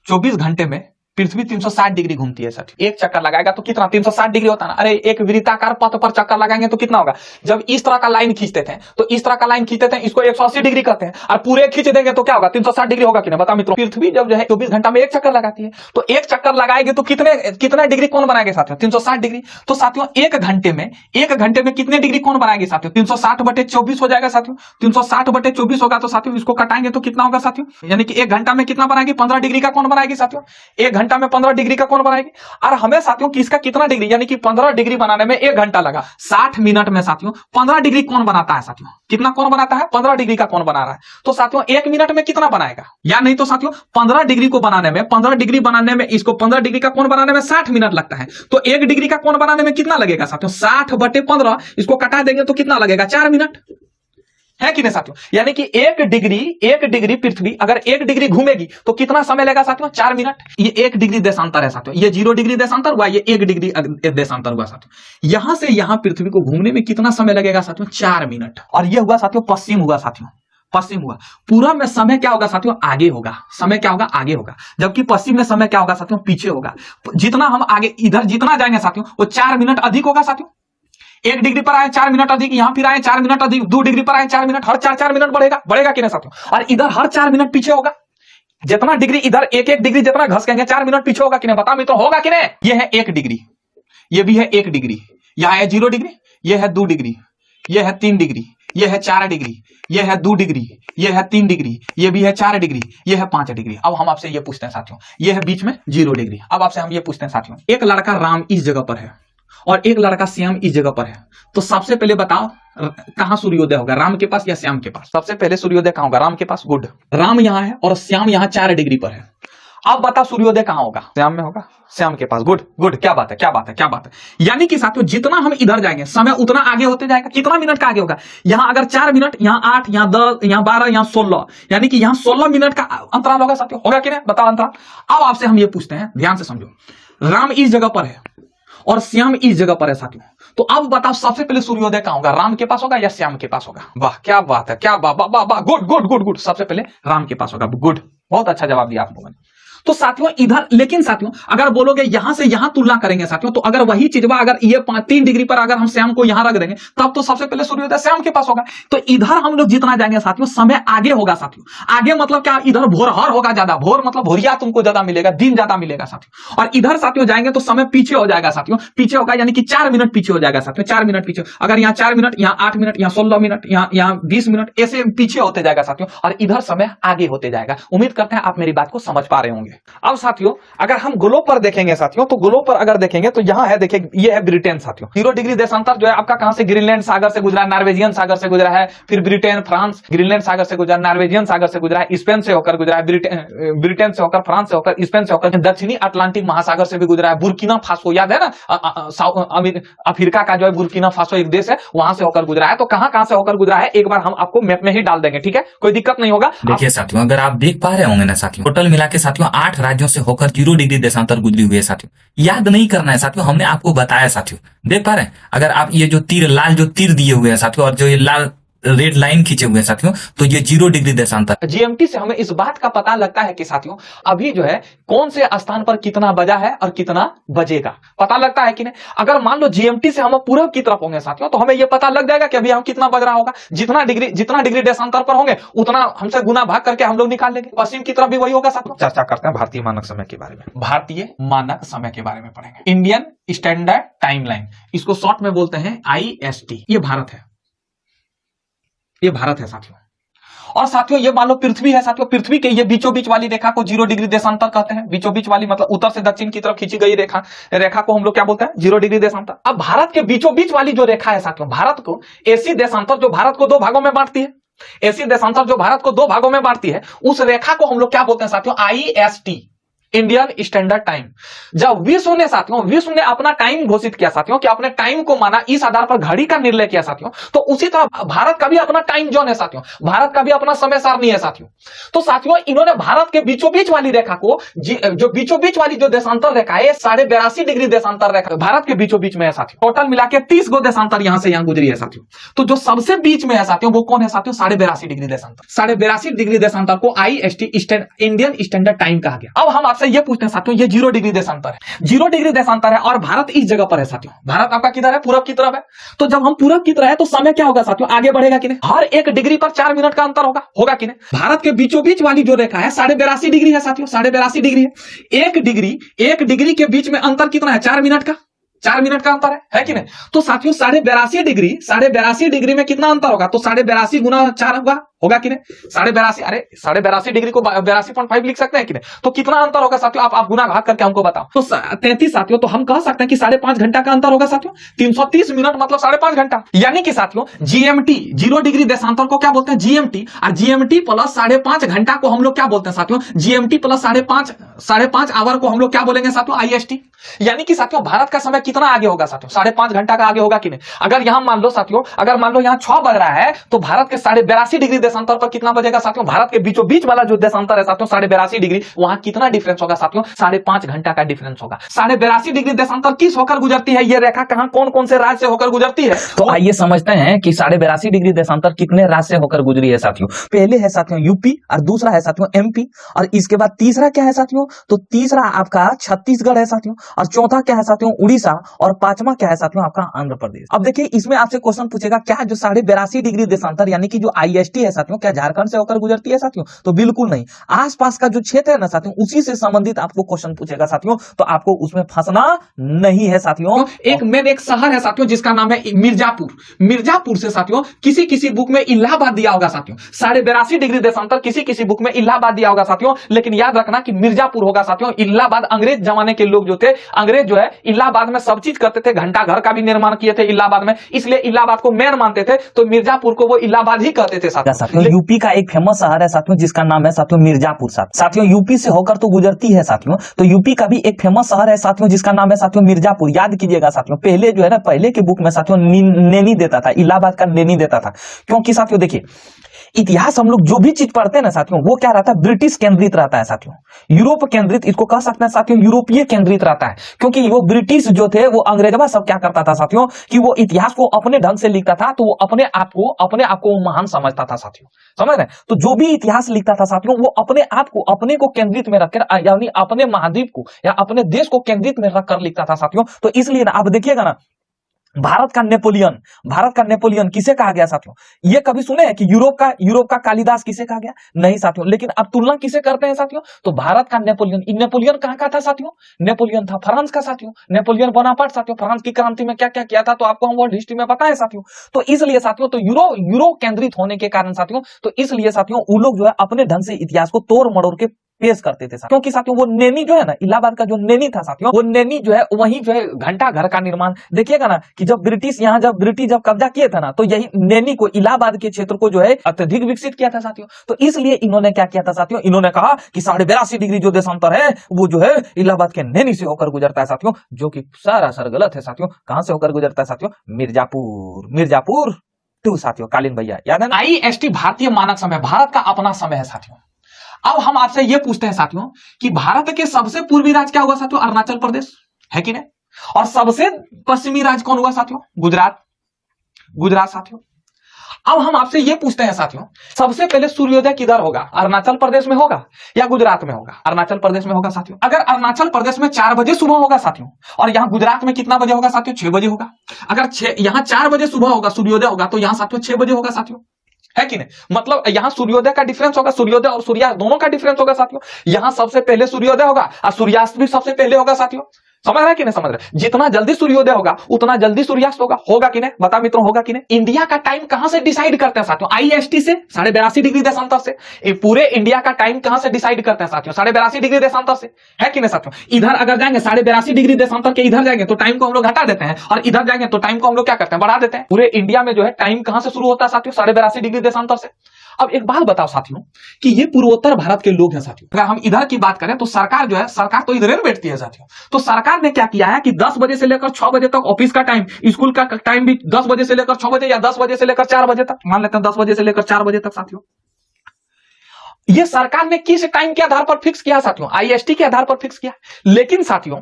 24 घंटे में पृथ्वी 360 डिग्री घूमती है साथियों। एक चक्कर लगाएगा तो कितना 360 डिग्री होता है ना। अरे एक वृत्ताकार पथ पर चक्कर लगाएंगे तो कितना होगा। जब इस तरह का लाइन खींचते थे तो इस तरह का लाइन खींचते थे, इसको 180 डिग्री कहते हैं, और पूरे खींच देंगे तो क्या होगा 360 डिग्री होगा कि नहीं। बताओ मित्रों, पृथ्वी जब जो है 24 घंटा में एक चक्कर लगाती है, तो एक चक्कर लगाएंगे तो कितने डिग्री कोण बनाएंगे साथियों 360 डिग्री। तो साथियों एक घंटे में कितने डिग्री कोण बनाएंगे साथियों 360/24 हो जाएगा साथियों। 360/24 होगा तो साथियों इसको कटाएंगे तो कितना होगा साथियों, यानी कि एक घंटा में कितना बनाएगी 15 डिग्री का कोण बनाएगी साथियों। एक घंटा में 15 डिग्री का कोण बनाएगी। और हमें साथियों किसका कितना डिग्री, यानी कि 15 डिग्री बनाने में 1 घंटा लगा। 60 मिनट में साथियों 15 डिग्री कोण बनाता है साथियों। कितना कोण बनाता है 15 डिग्री का कोण बना रहा है। तो साथियों 1 मिनट में कितना बनाएगा, या नहीं तो साथियों 15 डिग्री को बनाने में 15 डिग्री बनाने में इसको 15 डिग्री का कोण बनाने में 60 मिनट लगता है। तो 1 डिग्री का कोण बनाने में कितना लगेगा साथियों 60/15, इसको कटा देंगे तो कितना लगेगा 4 मिनट, है कि नहीं साथियों। यानी कि 1 डिग्री पृथ्वी अगर 1 डिग्री घूमेगी तो कितना समय लगेगा साथियों 4 मिनट। ये 1 डिग्री देशांतर है साथियों। ये 0 डिग्री देशांतर हुआ, ये 1 डिग्री देशांतर हुआ साथियों। यहां से यहां पृथ्वी को घूमने में कितना समय लगेगा साथियों 4 मिनट। और ये हुआ साथियों पश्चिम हुआ साथियों, पश्चिम हुआ। पूरा में समय क्या होगा साथियों आगे होगा, समय क्या होगा आगे होगा, जबकि पश्चिम में समय क्या होगा साथियों पीछे होगा। जितना हम आगे इधर जितना जाएंगे साथियों वो 4 मिनट अधिक होगा साथियों। 1 डिग्री पर आए 4 मिनट अधिक, यहां फिर आए 4 मिनट अधिक, 2 डिग्री पर आए 4 मिनट, हर 4 मिनट बढ़ेगा कि नहीं साथियों। और इधर हर 4 मिनट पीछे होगा। जितना डिग्री इधर 1 डिग्री जितना घसकेंगे 4 मिनट पीछे होगा कि नहीं। बताओ मित्रों होगा कि नहीं। ये है 1 डिग्री, ये भी है 1 डिग्री, यह है 0 डिग्री, यह है 2 डिग्री, यह है 3 डिग्री, यह है 4 डिग्री, यह है 2 डिग्री, यह है 3 डिग्री, यह भी है 4 डिग्री, यह है 5 डिग्री। अब हम आपसे ये पूछते हैं साथियों, यह है बीच में 0 डिग्री। अब आपसे हम ये पूछते हैं साथियों, एक लड़का राम इस जगह पर है और एक लड़का श्याम इस जगह पर है, तो सबसे पहले बताओ कहां सूर्योदय होगा, राम के पास या श्याम के पास। सबसे पहले सूर्योदय कहां होगा, राम के पास। गुड, राम यहां है और श्याम यहां 4 डिग्री पर है। अब बता सूर्योदय कहां होगा, श्याम में होगा, श्याम के पास। गुड गुड, क्या बात है क्या बात है क्या बात है। यानी कि साथियों जितना हम इधर जाएंगे समय उतना आगे होते जाएगा। कितना मिनट का आगे होगा, यहां अगर 4 मिनट, यहां 8, यहां 10, यहां 12, यहां 16, यानी कि यहां 16 मिनट का अंतराल होगा साथियों। होगा कि नहीं, बताओ अंतराल। अब आपसे हम ये पूछते हैं, ध्यान से समझो, राम इस जगह पर है और श्याम इस जगह पर है साथियों। तो अब बताओ सबसे पहले सूर्योदय कहां होगा, राम के पास होगा या श्याम के पास होगा। वाह क्या बात है, क्या वाह, गुड गुड गुड गुड, सबसे पहले राम के पास होगा। गुड, बहुत अच्छा जवाब दिया आप लोगों ने। तो साथियों इधर, लेकिन साथियों अगर बोलोगे यहां से यहां तुलना करेंगे साथियों, तो अगर वही चीज अगर ये 3 डिग्री पर अगर हम श्याम को यहां रख देंगे तब तो सबसे पहले सूर्योदय श्याम के पास होगा। तो इधर हम लोग जितना जाएंगे साथियों समय आगे होगा साथियों। आगे मतलब क्या, इधर भोरहर होगा ज्यादा, भोर मतलब भोरिया तुमको ज्यादा मिलेगा, दिन ज्यादा मिलेगा साथियों। और इधर साथियों जाएंगे तो समय पीछे हो जाएगा साथियों, पीछे होगा यानी कि 4 मिनट पीछे हो जाएगा साथियों। 4 मिनट पीछे, अगर यहाँ 4 मिनट, यहाँ 8 मिनट, यहाँ 16 मिनट, यहाँ 20 मिनट, ऐसे पीछे होते जाएगा साथियों। और इधर समय आगे होते जाएगा। उम्मीद करते हैं आप मेरी बात को समझ पा रहे होंगे। अब साथियों अगर हम ग्लोब पर देखेंगे साथियों, तो ग्लोब पर अगर देखेंगे तो यहां है, देखिए ये है ब्रिटेन साथियों। 0 डिग्री देशांतर जो है आपका कहां से, ग्रीनलैंड सागर से गुजरा है, नॉर्वेजियन सागर से गुजरा है, फिर ब्रिटेन, फ्रांस, ग्रीनलैंड सागर से गुजरा, नॉर्वेजियन सागर से गुजरा है, स्पेन से होकर गुजरा है, ब्रिटेन से होकर, फ्रांस से होकर, स्पेन से होकर, दक्षिणी अटलांटिक महासागर से भी गुजरा है, बुर्किना फासो, याद है ना, अफ्रीका का जो है बुर्किना फासो एक देश है, वहां से होकर गुजरा है। तो कहां से होकर गुजरा है एक बार हम आपको मैप में ही डाल देंगे, ठीक है, कोई दिक्कत नहीं होगा। देखिए साथियों, अगर आप देख पा रहे होंगे ना साथियों, टोटल मिला के साथियों 8 राज्यों से होकर 0 डिग्री देशांतर गुजरी हुई है साथियों। याद नहीं करना है साथियों, हमने आपको बताया साथियों, देख पा रहे हैं। अगर आप ये जो तीर, लाल जो तीर दिए हुए हैं साथियों और जो ये लाल रेड लाइन खींचे हुए हैं साथियों, तो ये 0 डिग्री देशांतर। जीएमटी से हमें इस बात का पता लगता है कि साथियों अभी जो है कौन से स्थान पर कितना बजा है और कितना बजेगा, पता लगता है कि नहीं। अगर मान लो जीएमटी से हम पूर्व की तरफ होंगे साथियों, तो हमें यह पता लग जाएगा कि अभी हम कितना बज रहा होगा। जितना डिग्री देशांतर पर होंगे उतना हमसे गुना भाग करके हम लोग निकाल लेंगे। पश्चिम की तरफ भी वही होगा साथियों। चर्चा करते हैं भारतीय मानक समय के बारे में। भारतीय मानक समय के बारे में पढ़ेंगे। इंडियन स्टैंडर्ड टाइम लाइन, इसको शॉर्ट में बोलते हैं IST। ये भारत है, ये भारत है साथियों। और साथियों ये मान लो पृथ्वी है साथियों, पृथ्वी के ये बीचों बीच वाली रेखा को 0 डिग्री देशांतर कहते हैं। बीचों बीच वाली मतलब उत्तर से दक्षिण की तरफ खींची गई रेखा को हम लोग क्या बोलते हैं, 0 डिग्री देशांतर। अब भारत के बीचों बीच वाली जो रेखा है साथियों, भारत को एसी देशांतर जो भारत को 2 भागों में बांटती है, एसी देशांतर जो भारत को 2 भागों में बांटती है, उस रेखा को हम लोग क्या बोलते हैं साथियों, IST, इंडियन स्टैंडर्ड टाइम। जब विश्व ने अपना टाइम घोषित किया साथियों, कि अपने टाइम को माना, इस आधार पर घड़ी का निर्णय किया साथियों, तो उसी तरह भारत का भी अपना टाइम जोन है साथियों, भारत का भी अपना समय सारणी है साथियों। तो साथियों इन्होंने भारत के बीचों बीच वाली रेखा को, जो बीचों बीच वाली जो देशांतर रेखा है, 82.5 डिग्री देशांतर रेखा भारत के बीचों बीच में है साथियों। टोटल मिला के 30 गो देशांतर यहां से यहां गुजरी है साथियों। तो जो सबसे बीच में है साथियों वो कौन है साथियों, 82.5 डिग्री देशांतर। 82.5 डिग्री देशांतर को IST, इंडियन स्टैंडर्ड टाइम कहा गया। अब हम आपसे ये पूछते हैं साथियों, ये 0 डिग्री देशांतर है, 0 डिग्री देशांतर है और भारत इस जगह पर है साथियों। भारत आपका किधर है? पूरब की तरफ है। तो जब हम पूरब की तरफ है तो समय क्या होगा साथियों? आगे बढ़ेगा कि नहीं? हर 1 डिग्री पर 4 मिनट का अंतर होगा कि नहीं? भारत के बीचों बीच वाली जो रेखा है 82.5 डिग्री है साथियों, 82.5 डिग्री है। 1 डिग्री के बीच में अंतर कितना है? 4 मिनट का, 4 मिनट का अंतर है कि नहीं? तो साथियों 82.5 डिग्री में कितना अंतर होगा? तो 82.5 गुना 4 होगा कि नहीं? 82.5, अरे 82.5 डिग्री को 82.5 लिख सकते हैं कि नहीं? तो कितना अंतर होगा साथियों? आप गुना भाग करके हमको बताओ। तो 33 साथियों, तो हम कह सकते हैं कि 5.5 घंटा का अंतर होगा साथियों। 330 मिनट मतलब 5.5 घंटा, यानी कि साथियों जीएमटी 0 डिग्री देशांतर को क्या बोलते हैं? जीएमटी। और जीएमटी प्लस 5.5 घंटा को हम लोग क्या बोलते हैं साथियों? जीएमटी प्लस 5.5 आवर को हम लोग क्या बोलेंगे साथियों? आईएसटी। यानी कि साथियों भारत का समय कितना आगे होगा साथियों? 5.5 घंटा का आगे होगा कि नहीं? अगर यहां मान लो साथियों, अगर मान लो यहां 6 बज रहा है तो भारत के 82.5 डिग्री देशांतर पर कितना बजेगा साथियों? भारत के बीचों बीच वाला जो देशांतर है साथियों 82.5 डिग्री, वहां कितना डिफरेंस होगा साथियों? 5.5 घंटा का डिफरेंस होगा। 82.5 डिग्री देशांतर किस होकर गुजरती है ये रेखा? कहां कौन कौन से राज्य से होकर गुजरती है? तो आइए समझते हैं कि 82.5 डिग्री देशांतर कितने राज्य से होकर गुजरी है साथियों। पहले है साथियों यूपी, और दूसरा है साथियों एमपी, और इसके बाद तीसरा क्या है साथियों? तो तीसरा आपका छत्तीसगढ़ है साथियों, और चौथा क्या है साथियों? उड़ीसा, और पांचवा क्या है साथियों? आपका आंध्र प्रदेश। अब देखिए इसमें आपसे क्वेश्चन पूछेगा क्या जो 82.5 डिग्री देशांतर यानी कि जो आईएसटी है साथियों, क्या झारखंड से होकर गुजरती है साथियों? तो बिल्कुल नहीं। आसपास का जो क्षेत्र है ना साथियों, उसी से संबंधित आपको क्वेश्चन पूछेगा साथियों, तो आपको उसमें फंसना नहीं है साथियों। एक शहर है साथियों जिसका नाम है मिर्जापुर। मिर्जापुर से साथियों किसी बुक में इलाहाबाद दिया होगा साथियों। 82.5 डिग्री देशांतर किसी बुक में इलाहाबाद दिया होगा साथियों, लेकिन याद रखना कि मिर्जापुर होगा साथियों। इलाहाबाद अंग्रेज जमाने के लोग जो थे, अंग्रेज जो है इलाहाबाद में सब चीज करते थे, घंटा घर का भी निर्माण किए थे इलाहाबाद में, इसलिए इलाहाबाद को मेन मानते थे, तो मिर्जापुर को वो इलाहाबाद ही कहते थे साथियों। यूपी का एक फेमस शहर है साथियों जिसका नाम है साथियों मिर्जापुर। साथियों यूपी से होकर तो गुजरती है साथियों, तो यूपी का भी एक फेमस शहर है साथियों जिसका नाम है साथियों मिर्जापुर। याद कीजिएगा साथियों, पहले जो है ना, पहले के बुक में साथियों नैनी देता था, इलाहाबाद का नैनी देता था, क्योंकि साथियों देखिए इतिहास हम लोग जो भी चीज पढ़ते हैं ना साथियों, वो क्या रहता है? ब्रिटिश केंद्रित रहता है साथियों, यूरोप केंद्रित, इसको कह सकते हैं साथियों यूरोपीय केंद्रित रहता है, क्योंकि वो ब्रिटिश जो थे वो अंग्रेजवा सब क्या करता था साथियों कि वो इतिहास को अपने ढंग से लिखता था, तो वो अपने आप को महान समझता था साथियों, समझ रहे हैं? तो जो भी इतिहास लिखता था साथियों, वो अपने आप को, अपने को केंद्रित में रखकर, यानी अपने महाद्वीप को या अपने देश को केंद्रित में रखकर लिखता था साथियों। तो इसलिए ना आप देखिएगा ना, भारत का नेपोलियन किसे कहा गया साथियों? ये कभी सुने हैं कि यूरोप का कालिदास किसे कहा गया? नहीं साथियों। लेकिन अब तुलना किसे करते हैं साथियों? तो भारत का नेपोलियन कहां का था साथियों? नेपोलियन था फ्रांस का साथियों, नेपोलियन बोनापार्ट साथियों। फ्रांस की क्रांति में क्या क्या किया था तो आपको हम वर्ल्ड हिस्ट्री में पता है साथियों। तो इसलिए साथियों, तो यूरो केंद्रित होने के कारण साथियों, तो इसलिए साथियों वो लोग जो है अपने ढंग से इतिहास को तोड़ मड़ोड़ के पेश करते थे, क्योंकि साथियों वो नैनी जो है ना, इलाहाबाद का जो नैनी था साथियों, वो नैनी जो है वही जो है घंटा घर का निर्माण, देखिएगा ना कि जब ब्रिटिश जब कब्जा किए थे ना, तो यही नैनी को, इलाहाबाद के क्षेत्र को जो है अत्यधिक विकसित किया था साथियों। तो इसलिए इन्होंने क्या किया था साथियों? इन्होंने कहा कि 82.5 डिग्री जो देशांतर है वो जो है इलाहाबाद के नैनी से होकर गुजरता है साथियों, जो कि सरासर गलत है साथियों। कहां से होकर गुजरता है साथियों? मिर्जापुर टू साथियों। कालीन भैया याद है ना? आईएसटी भारतीय मानक समय, भारत का अपना समय है साथियों। अब हम आपसे यह पूछते हैं साथियों कि भारत के सबसे पूर्वी राज्य क्या हुआ साथियों? अरुणाचल प्रदेश, है कि नहीं? और सबसे पश्चिमी राज्य कौन हुआ साथियों? गुजरात साथियों। अब हम आपसे यह पूछते हैं साथियों, सबसे पहले सूर्योदय किधर होगा? अरुणाचल प्रदेश में होगा या गुजरात में होगा? अरुणाचल प्रदेश में होगा साथियों। अगर अरुणाचल प्रदेश में 4 बजे सुबह होगा साथियों, और यहां गुजरात में कितना बजे होगा साथियों? 6 बजे होगा। अगर यहां 4 बजे सुबह होगा, सूर्योदय होगा, तो यहां साथियों 6 बजे होगा साथियों, है कि नहीं? मतलब यहां सूर्योदय का डिफरेंस होगा, सूर्योदय और सूर्यास्त दोनों का डिफरेंस होगा साथियों। यहां सबसे पहले सूर्योदय होगा और सूर्यास्त भी सबसे पहले होगा साथियों। समझ रहे हैं कि नहीं समझ रहे? जितना जल्दी सूर्योदय होगा उतना जल्दी सूर्यास्त होगा कि नहीं? बता मित्रों, होगा कि नहीं? इंडिया का टाइम कहां से डिसाइड करते हैं साथियों? आईएसटी से, 82.5 डिग्री देशांतर से। पूरे इंडिया का टाइम कहां से डिसाइड करते हैं साथियों? 82.5 डिग्री देशांतर से, है कि नहीं साथियों? इधर अगर जाएंगे 82.5 डिग्री देशांतर के इधर जाएंगे तो टाइम को हम लोग घटा देते हैं, और इधर जाएंगे तो टाइम को हम लोग क्या करते हैं? बढ़ा देते हैं। पूरे इंडिया में जो है टाइम कहां से शुरू होता है साथियों? 82.5 डिग्री देशांतर से। अब एक बात बताओ साथियों कि ये पूर्वोत्तर भारत के लोग हैं साथियों। अगर हम इधर की बात करें तो सरकार जो है, सरकार तो इधर ही बैठती है साथियों। तो सरकार ने क्या किया है कि 10 बजे से लेकर 6 बजे तक ऑफिस का टाइम, स्कूल का टाइम भी 10 बजे से लेकर 6 बजे या 10 बजे से लेकर 4 बजे तक, मान लेते हैं 10 बजे से लेकर 4 बजे तक साथियों। ये सरकार ने किस टाइम के आधार पर फिक्स किया साथियों? आईएसटी के आधार पर फिक्स किया। लेकिन साथियों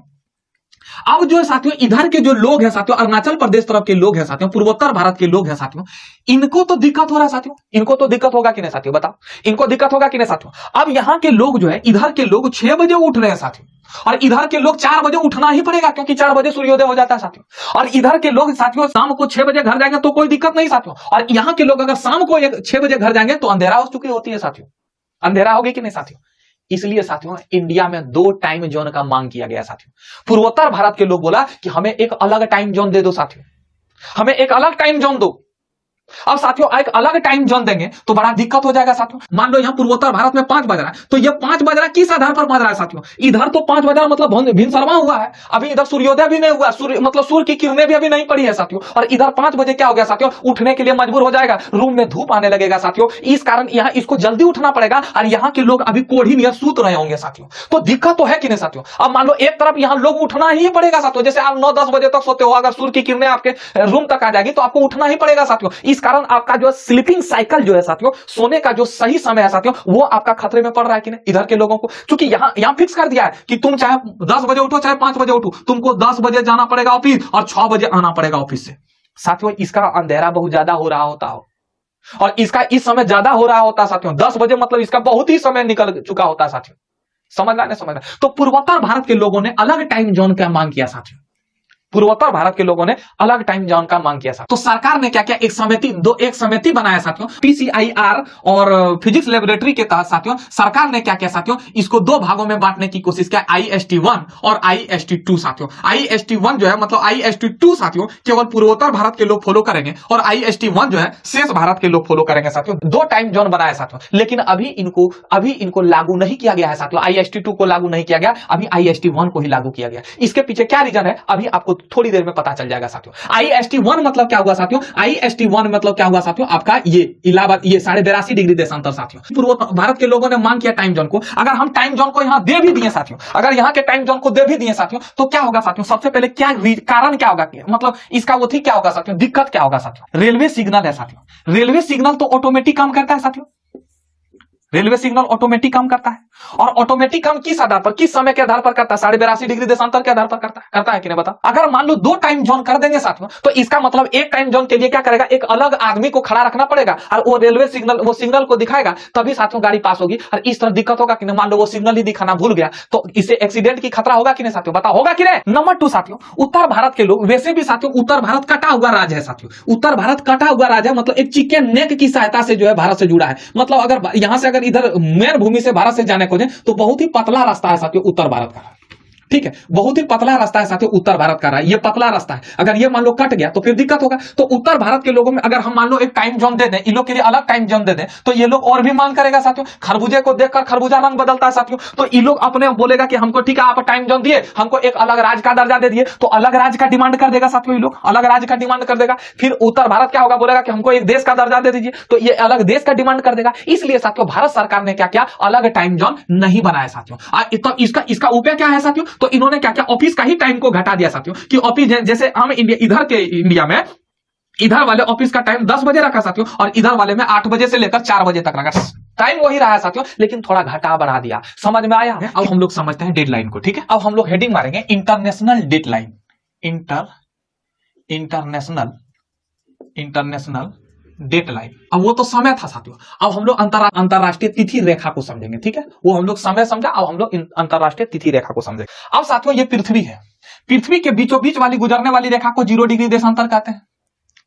अब जो है साथियों इधर के जो लोग हैं साथियों, अरुणाचल प्रदेश तरफ के लोग हैं साथियों, पूर्वोत्तर भारत के लोग हैं साथियों, इनको तो दिक्कत हो रहा है साथियों, इनको तो दिक्कत होगा कि नहीं साथियों, बताओ इनको दिक्कत होगा कि नहीं साथियों। अब यहाँ के लोग जो है, इधर के लोग 6 बजे उठ रहे हैं साथियों, और इधर के लोग 4 बजे उठना ही पड़ेगा, क्योंकि 4 बजे सूर्योदय हो जाता है साथियों। और इधर के लोग साथियों शाम को 6 बजे घर जाएंगे तो कोई दिक्कत नहीं साथियों, और यहाँ के लोग अगर शाम को 6 बजे घर जाएंगे तो अंधेरा हो चुकी होती है साथियों, अंधेरा होगी कि नहीं साथियों। इसलिए साथियों इंडिया में 2 टाइम जोन का मांग किया गया साथियों। पूर्वोत्तर भारत के लोग बोला कि हमें एक अलग टाइम जोन दे दो साथियों, हमें एक अलग टाइम जोन दो। अब साथियों एक अलग टाइम जोन देंगे तो बड़ा दिक्कत हो जाएगा साथियों। मान लो यहाँ पूर्वोत्तर भारत में 5 बज रहा है, तो ये 5 बज रहा है किस आधार पर बज रहा है साथियों, इधर तो 5 बज रहा मतलब भिनसरवा हुआ है, अभी इधर सूर्योदय भी नहीं हुआ, सूर्य की किरणें भी अभी नहीं पड़ी है साथियों, और इधर 5 बजे क्या हो गया साथियों, उठने के लिए मजबूर हो जाएगा, रूम में धूप आने लगेगा साथियों। इस कारण यहाँ इसको जल्दी उठना पड़ेगा, और यहाँ के लोग अभी कोढ़ी नियर सूत रहे होंगे साथियों, तो दिक्कत तो है कि नहीं साथियों। अब मान लो एक तरफ यहाँ लोग उठना ही पड़ेगा साथियों, जैसे आप 9-10 बजे तक सोते हो, अगर सूर्य की किरणें आपके रूम तक आ जाएगी तो आपको उठना ही पड़ेगा साथियों। इस कारण आपका जो स्लीपिंग साइकिल जो है साथियों, सोने का जो सही समय है साथियों, वो आपका खतरे में पड़ रहा है कि नहीं इधर के लोगों को, क्योंकि यहां फिक्स कर दिया है कि तुम चाहे 10 बजे उठो चाहे 5 बजे उठो, तुमको 10 बजे जाना पड़ेगा ऑफिस और 6 बजे आना पड़ेगा ऑफिस से साथियों। इसका अंधेरा बहुत ज्यादा हो रहा होता हो, और इसका इस समय ज्यादा हो रहा होता साथियों, 10 बजे मतलब इसका बहुत ही समय निकल चुका होता साथियों, समझना नहीं समझना। तो पूर्वोत्तर भारत के लोगों ने अलग टाइम जोन का मांग किया साथियों, पूर्वोत्तर भारत के लोगों ने अलग टाइम जोन का मांग किया साथियों। तो सरकार ने क्या किया, एक समिति बनाया साथियों, पीसीआईआर और फिजिक्स लेबोरेटरी के तहत साथियों सरकार ने क्या किया साथियों, इसको 2 भागों में बांटने की कोशिश किया, IST1 और IST2 साथियों। IST1 जो है मतलब IST2 साथियों केवल पूर्वोत्तर भारत के लोग फॉलो करेंगे, और IST1 जो है शेष भारत के लोग फॉलो करेंगे साथियों। 2 टाइम जोन बनाया साथियों, लेकिन अभी इनको लागू नहीं किया गया है साथियों, IST2 को लागू नहीं किया गया, अभी IST1 को ही लागू किया गया। इसके पीछे क्या रीजन है अभी आपको थोड़ी देर में पता चल जाएगा साथियों। IST1 मतलब क्या हुआ साथियों, IST1 मतलब क्या हुआ साथियों, आपका ये इलाहाबाद ये 82.5 डिग्री देशांतर साथियों। पूर्व भारत के लोगों ने मांग किया टाइम जोन को, अगर हम टाइम जोन को यहां दे भी दिए साथियों, अगर यहां के टाइम जोन को दे भी दिए साथियों, तो क्या होगा साथियों, सबसे पहले क्या कारण क्या होगा, मतलब इसका वो क्या होगा साथियों, दिक्कत क्या होगा साथियों। रेलवे सिग्नल है साथियों, रेलवे सिग्नल तो ऑटोमेटिक काम करता है साथियों, रेलवे सिग्नल ऑटोमेटिक काम करता है, और ऑटोमेटिक काम किस आधार पर, किस समय के आधार पर करता है, 82.5 डिग्री देशांतर के आधार पर करता है कि नहीं बता। अगर मान लो 2 टाइम जोन कर देंगे साथियों, तो इसका मतलब एक टाइम जोन के लिए क्या करेगा, एक अलग आदमी को खड़ा रखना पड़ेगा, और वो रेलवे सिग्नल वो सिग्नल को दिखाएगा, तभी साथियों गाड़ी पास होगी। और इस तरह दिक्कत होगा कि नहीं, मान लो वो सिग्नल ही दिखाना भूल गया तो इससे एक्सीडेंट की खतरा होगा कि नहीं साथियों, बताओ होगा कि नहीं। नंबर 2 साथियों, उत्तर भारत के लोग, वैसे भी साथियों उत्तर भारत कटा हुआ राज्य है साथियों, उत्तर भारत कटा हुआ राज्य है, मतलब एक चिकन नेक की सहायता से जो है भारत से जुड़ा है, मतलब अगर यहां से अगर इधर मेन भूमि से भारत से जाने को तो बहुत ही पतला रास्ता है साथियों उत्तर भारत का, ठीक है, बहुत ही पतला रास्ता है साथियों उत्तर भारत का, ये पतला रास्ता है, अगर ये मान लो कट गया तो फिर दिक्कत होगा। तो उत्तर भारत के लोगों में अगर हम मान लो एक टाइम जोन दे दें, इन लोग के लिए अलग टाइम जोन दे दें, तो ये लोग और भी मांग करेगा साथियों। खरबूजे को देखकर खरबूजा रंग बदलता है साथियों, तो ये लोग अपने बोलेगा कि हमको ठीक है आप टाइम जोन दिए, हमको एक अलग राज्य का दर्जा दे दिए, तो अलग राज्य का डिमांड कर देगा साथियों, ये लोग अलग राज्य का डिमांड कर देगा। फिर उत्तर भारत क्या होगा, बोलेगा कि हमको एक देश का दर्जा दे दीजिए, तो ये अलग देश का डिमांड कर देगा। इसलिए साथियों भारत सरकार ने क्या किया, अलग टाइम जोन नहीं बनाया साथियों। इसका उपाय क्या है साथियों, तो इन्होंने क्या किया, ऑफिस का ही टाइम को घटा दिया साथियों, कि ऑफिस जैसे हम इधर के इंडिया में इधर वाले ऑफिस का टाइम 10 बजे रखा साथियों, और इधर वाले में 8 बजे से लेकर 4 बजे तक रखा, टाइम वही रहा साथियों, लेकिन थोड़ा घटा बढ़ा दिया। समझ में आया। अब हम लोग समझते हैं डेडलाइन को, ठीक है। अब हम लोग हेडिंग मारेंगे इंटरनेशनल डेडलाइन, इंटरनेशनल डेडलाइन। अब वो तो समय था साथियों, अब हम लोग अंतरराष्ट्रीय तिथि रेखा को समझेंगे, ठीक है। वो हम लोग समय समझा, अब हम लोग अंतरराष्ट्रीय तिथि रेखा को समझेंगे। अब साथियों ये पृथ्वी है, पृथ्वी के बीचों बीच वाली गुजरने वाली रेखा को 0 डिग्री देशांतर कहते हैं,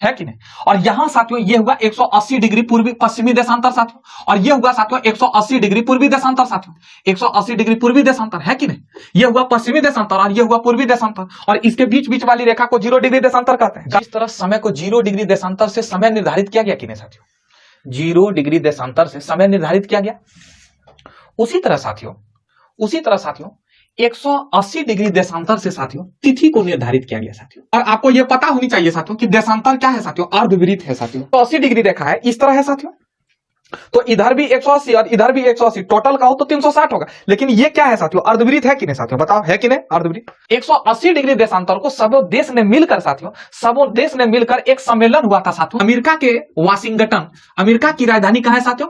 है कि नहीं। और यहां साथियों ये हुआ 180 डिग्री पूर्वी पश्चिमी देशांतर साथियों, और ये हुआ साथियों 180 डिग्री पूर्वी देशांतर साथियों, 180 डिग्री पूर्वी देशांतर, है कि नहीं। ये हुआ पश्चिमी देशांतर और ये हुआ पूर्वी देशांतर, और इसके बीच बीच वाली रेखा को 0 डिग्री देशांतर कहते हैं। इस तरह समय को 0 डिग्री देशांतर से समय निर्धारित किया गया कि नहीं साथियों, 0 डिग्री देशांतर से समय निर्धारित किया गया। उसी तरह साथियों 180 डिग्री देशांतर से साथियों तिथि को निर्धारित किया गया साथियों। और आपको यह पता होनी चाहिए साथियों कि देशांतर क्या है साथियों, अर्धवृत्त है साथियों। तो 80 डिग्री रेखा है, इस तरह है साथियों, तो इधर भी 180 और इधर भी 180, टोटल का हो तो 360 होगा। लेकिन ये क्या है साथियों, अर्धवृत्त है कि नहीं साथियों, बताओ है कि नहीं अर्धवृत्त। 180 डिग्री देशांतर को सब देश ने मिलकर साथियों, सब देश ने मिलकर एक सम्मेलन हुआ था साथियों, अमेरिका के वाशिंगटन, अमेरिका की राजधानी कहां है साथियों,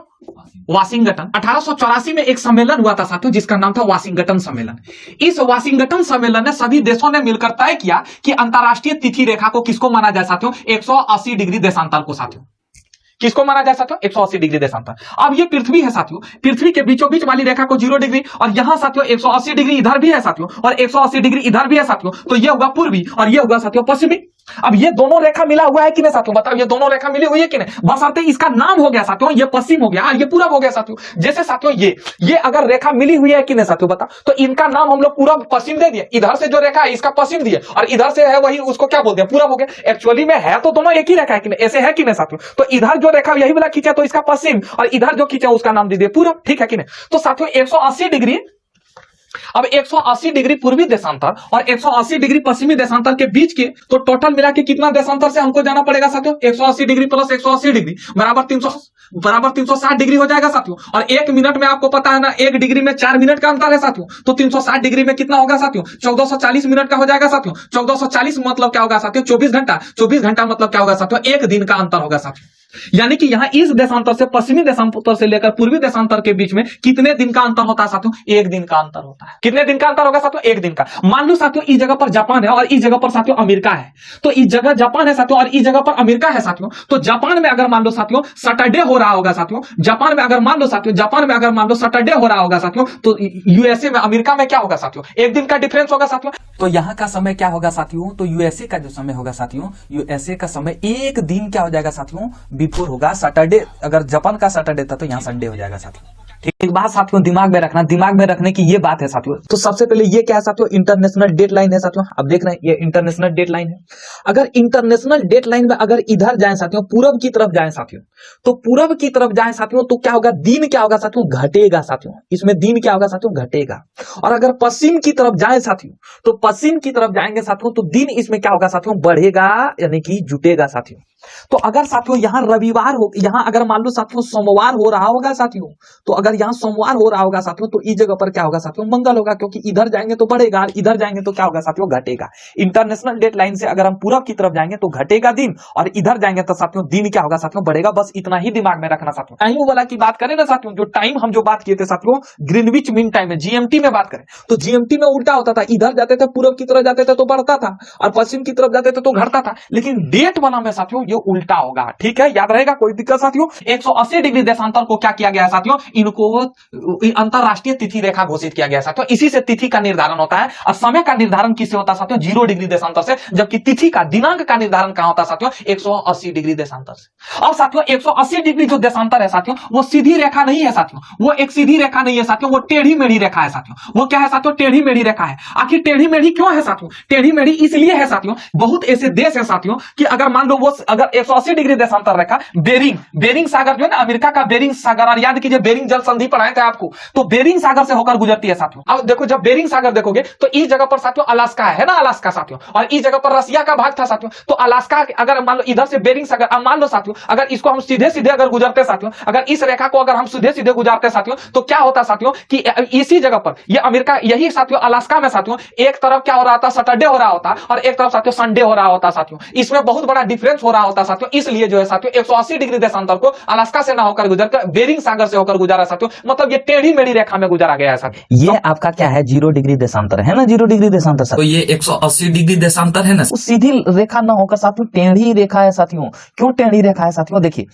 वाशिंगटन। 1884 में एक सम्मेलन हुआ था साथियों जिसका नाम था वाशिंगटन सम्मेलन। इस वाशिंगटन सम्मेलन ने सभी देशों ने मिलकर तय किया कि अंतरराष्ट्रीय तिथि रेखा को किसको माना जाए साथियों, 180 डिग्री देशांतर को साथियों, किसको माना जाए साथियों, 180 डिग्री देशांतर। अब ये पृथ्वी है साथियों, पृथ्वी के बीचों बीच वाली रेखा को 0 डिग्री, और यहां साथियों 180 डिग्री इधर भी है साथियों, और 180 डिग्री इधर भी है साथियों। तो ये होगा पूर्वी और ये होगा साथियों पश्चिमी। अब ये दोनों रेखा मिला हुआ है कि नहीं साथियों, बताओ ये दोनों रेखा मिली हुई है कि नहीं। बशर्ते इसका नाम हो गया साथियों, ये पश्चिम हो गया और ये पूरब हो गया साथियों। जैसे साथियों ये अगर रेखा मिली हुई है कि नहीं साथियों, बताओ, तो इनका नाम हम लोग पूरब पश्चिम दे दिए। इधर से जो रेखा है इसका पश्चिम दिए, और इधर से है वही उसको क्या बोलते हैं, पूरब हो गया। एक्चुअली में है तो दोनों एक ही रेखा है कि नहीं, ऐसे है कि नहीं साथियों। तो इधर जो रेखा यही वाला खींचा तो इसका पश्चिम, और इधर जो खींचा उसका नाम दे दिए पूरब, ठीक है कि नहीं। तो साथियों 180 डिग्री, अब 180 डिग्री पूर्वी देशांतर और 180 डिग्री पश्चिमी देशांतर के बीच के, तो टोटल मिला के कितना देशांतर से हमको जाना पड़ेगा साथियों, 180 डिग्री प्लस 180 डिग्री बराबर 360 डिग्री हो जाएगा साथियों। और 1 मिनट में आपको पता है ना, 1 डिग्री में 4 मिनट का अंतर है साथियों। तो 360 डिग्री में कितना होगा साथियों, 1440 मिनट का हो जाएगा साथियों। 1440 मतलब क्या होगा साथियों, 24 घंटा। 24 घंटा मतलब क्या होगा साथियों, 1 दिन का अंतर होगा साथियों। यानी कि यहां इस देशांतर से पश्चिमी देशांतर से लेकर पूर्वी देशांतर के बीच में कितने दिन का अंतर होता है साथियों, 1 दिन का अंतर होता है। कितने दिन का अंतर होगा साथियों, 1 दिन का। मान लो साथियों इस जगह पर जापान है और इस जगह पर साथियों अमेरिका है, तो इस जगह जापान है साथियों और इस जगह पर अमेरिका है साथियों। तो जापान में अगर मान लो साथियों सैटरडे हो रहा होगा साथियों, जापान में अगर मान लो साथियों, जापान में अगर मान लो सैटरडे हो रहा होगा साथियों, तो यूएसए में, अमेरिका में क्या होगा साथियों, 1 दिन का डिफरेंस होगा साथियों। तो यहां का समय क्या होगा साथियों, तो यूएसए का जो समय होगा साथियों, यूएसए का समय 1 दिन क्या हो जाएगा साथियों, बिफोर होगा। सैटरडे, अगर जापान का सैटरडे था तो यहां संडे हो जाएगा साथियों। ठीक, एक बात साथियों दिमाग में रखना, दिमाग में रखने की ये बात है साथियों। तो सबसे पहले ये क्या है साथियों, इंटरनेशनल डेडलाइन है साथियों। अब देख रहे हैं ये इंटरनेशनल डेडलाइन है। अगर इंटरनेशनल डेडलाइन में अगर इधर जाए साथियों, पूरब की तरफ जाए साथियों, तो पूरब की तरफ जाए साथियों तो क्या होगा, दिन क्या होगा साथियों, घटेगा साथियों। इसमें दिन क्या होगा साथियों, घटेगा। और अगर पश्चिम की तरफ जाए साथियों, तो पश्चिम की तरफ जाएंगे साथियों तो दिन इसमें क्या होगा साथियों, बढ़ेगा, यानी कि जुटेगा साथियों। तो अगर साथियों यहां रविवार हो, यहां अगर मान लो साथियों सोमवार हो रहा होगा साथियों, तो अगर यहां सोमवार हो रहा होगा साथियों तो इस जगह पर क्या होगा साथियों, मंगल होगा, क्योंकि इधर जाएंगे तो बढ़ेगा और इधर जाएंगे तो क्या होगा साथियों, घटेगा। इंटरनेशनल डेडलाइन से अगर हम पूरब की तरफ जाएंगे तो घटेगा दिन, और इधर जाएंगे तो साथियों दिन क्या होगा साथियों, बढ़ेगा। बस इतना ही दिमाग में रखना साथियों। टाइम वाला की बात करें ना साथियों, जो टाइम हम जो बात किए थे साथियों ग्रीनविच मीन टाइम में, जीएमटी में बात करें तो जीएमटी में उल्टा होता था, इधर जाते थे पूरब की तरफ जाते थे तो बढ़ता था, और पश्चिम की तरफ जाते थे तो घटता था। लेकिन डेट वाला में साथियों ये उल्टा होगा, ठीक है, याद रहेगा, कोई दिक्कत साथियों। 180 डिग्री देशांतर को क्या किया गया है साथियों, इनको अंतरराष्ट्रीय तिथि रेखा घोषित किया गया है साथियों। इसी से तिथि का निर्धारण होता है, और समय का निर्धारण किससे होता है साथियों, 0 डिग्री देशांतर से, जबकि तिथि का, दिनांक का निर्धारण कहां होता है साथियों, 180 डिग्री देशांतर से। अब साथियों 180 डिग्री जो देशांतर है साथियों, वो सीधी रेखा नहीं है साथियों, वो एक सीधी रेखा नहीं है साथियों, वो टेढ़ी मेढ़ी रेखा है साथियों। वो क्या है साथियों, टेढ़ी मेढ़ी रेखा है। आखिर टेढ़ी मेढ़ी क्यों है साथियों, टेढ़ी मेढ़ी इसलिए है साथियों, बहुत ऐसे देश है साथियों कि अगर मान लो वो अगर 180 डिग्री देशांतर रेखा, बेरिंग सागर जो है ना, अमेरिका का बेरिंग सागर, और याद कीजिए बेरिंग जल संधि पढ़ाए थे आपको, तो बेरिंग सागर से होकर गुजरती है साथियों। अब देखो जब बेरिंग सागर देखोगे तो इस जगह पर साथियों अलास्का है ना, अलास्का साथियों, और इस जगह पर रसिया का भाग था साथियों। तो अलास्का अगर मान लो इधर से बेरिंग सागर, अब मान लो साथियों अगर इसको हम सीधे सीधे अगर गुजरते साथियों, अगर इस रेखा को अगर हम सीधे सीधे गुजरते साथियों, तो क्या होता साथियों कि इसी जगह पर ये अमेरिका, यही साथियों अलास्का में साथियों एक तरफ क्या हो रहा था, सैटरडे हो रहा होता, और एक तरफ साथियों संडे हो रहा होता साथियों। इसमें बहुत बड़ा डिफरेंस हो रहा होता साथियों। इसलिए जो है साथियों 180 डिग्री देशांतर को अलास्का से ना होकर गुजरकर बेरिंग सागर से होकर गुजारा साथियों, मतलब ये टेढ़ी मेढ़ी रेखा में गुजारा गया है साथियों। ये आपका क्या है, 0 डिग्री देशांतर है ना, 0 डिग्री देशांतर। तो ये 180 डिग्री देशांतर है ना, सीधी रेखा ना होकर साथियों टेढ़ी रेखा है साथियों। क्यों टेढ़ी रेखा है साथियों, देखिए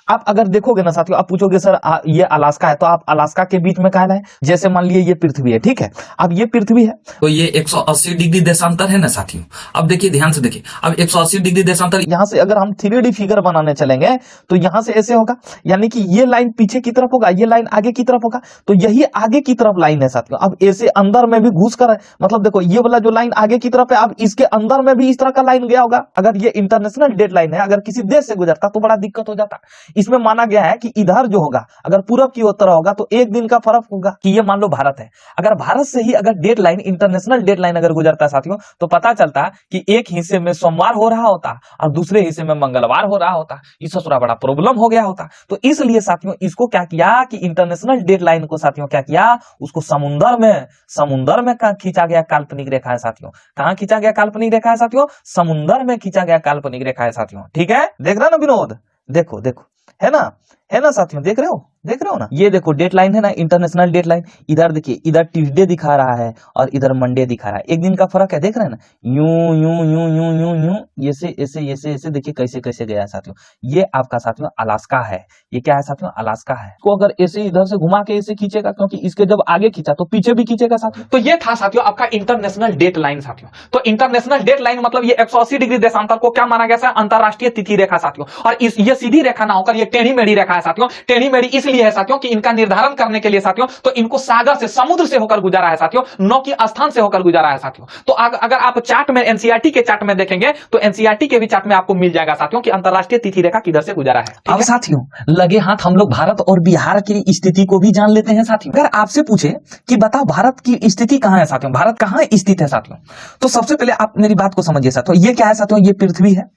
आप अगर देखोगे ना साथियों, आप पूछोगे सर ये अलास्का है, तो आप अलास्का के बीच में कहा है, जैसे मान लिए ये पृथ्वी है, ठीक है, अब ये पृथ्वी है तो ये 180 डिग्री देशांतर है ना साथियों। अब देखिए ध्यान से देखिए, अब 180 डिग्री देशांतर, यहां से अगर हम 3D फिगर बनाने चलेंगे तो यहां से ऐसे होगा, यानी कि ये लाइन पीछे की तरफ होगा, ये लाइन आगे की तरफ होगा, तो यही आगे की तरफ लाइन है साथियों। अब ऐसे अंदर में भी घुस कर, मतलब देखो ये वाला जो लाइन आगे की तरफ है, अब इसके अंदर में भी इस तरह का लाइन गया होगा। अगर ये इंटरनेशनल डेडलाइन है, अगर किसी देश से गुजरता तो बड़ा दिक्कत हो जाता। इसमें माना गया है कि इधर जो होगा अगर पूरब की तरह होगा तो एक दिन का फर्क होगा कि ये मान लो भारत है, अगर भारत से ही अगर dead line international dead line अगर गुजरता है साथियों तो पता चलता कि एक हिस्से में सोमवार हो रहा होता और दूसरे हिस्से में मंगलवार हो रहा होता, इससे थोड़ा बड़ा प्रॉब्लम हो गया होता। तो इसलिए साथियों इसको क्या किया कि इंटरनेशनल डेड लाइन को साथियों क्या किया, उसको समुंदर में खींचा गया काल्पनिक रेखा है साथियों। कहां खींचा गया काल्पनिक रेखा है साथियों? समुंदर में खींचा गया काल्पनिक रेखा है साथियों। ठीक है, देख रहे हो ना विनोद, देखो देखो है ना साथियों, देख रहे हो ना, ये देखो डेट लाइन है ना, इंटरनेशनल डेट लाइन। इधर देखिए, इधर ट्यूसडे दिखा रहा है और इधर मंडे दिखा रहा है, एक दिन का फर्क है, देख रहे हैं ना, यूं यूं यूं यूं यूं यूं ऐसे ऐसे ऐसे ऐसे देखिए कैसे कैसे गया है साथियों। ये आपका साथियों अलास्का है, ये क्या है साथियों? अलास्का है। को अगर ऐसे इधर से घुमा के ऐसे खींचेगा, क्योंकि इसके जब आगे खींचा तो पीछे भी खींचेगा साथियों। तो ये था साथियों आपका इंटरनेशनल डेट लाइन साथियों। तो इंटरनेशनल डेट लाइन मतलब ये 180 डिग्री देशांतर को क्या माना गया है? अंतरराष्ट्रीय तिथि रेखा साथियों। और ये सीधी रेखा ना होकर ये टेढ़ी मेढ़ी रेखा है साथियों। टेढ़ी मेढ़ी इसलिए है साथियों कि इनका निर्धारण करने के लिए साथियों तो इनको सागर से, समुद्र से होकर गुजारा है साथियों, न कि स्थान से होकर गुजारा है साथियों। तो अगर आप चार्ट में एनसीईआरटी के चार्ट में देखेंगे तो एनसीईआरटी के भी चार्ट में आपको मिल जाएगा साथियों कि अंतरराष्ट्रीय तिथि रेखा किधर से गुजारा है। अब साथियों लगे हाथ हम लोग भारत और बिहार की स्थिति को भी जान लेते हैं साथियों। अगर आपसे पूछे कि बताओ भारत की स्थिति कहां है साथियों, भारत कहां स्थित है साथियों, तो सबसे पहले आप मेरी बात को समझिए साथियों। ये क्या है साथियों? ये पृथ्वी है।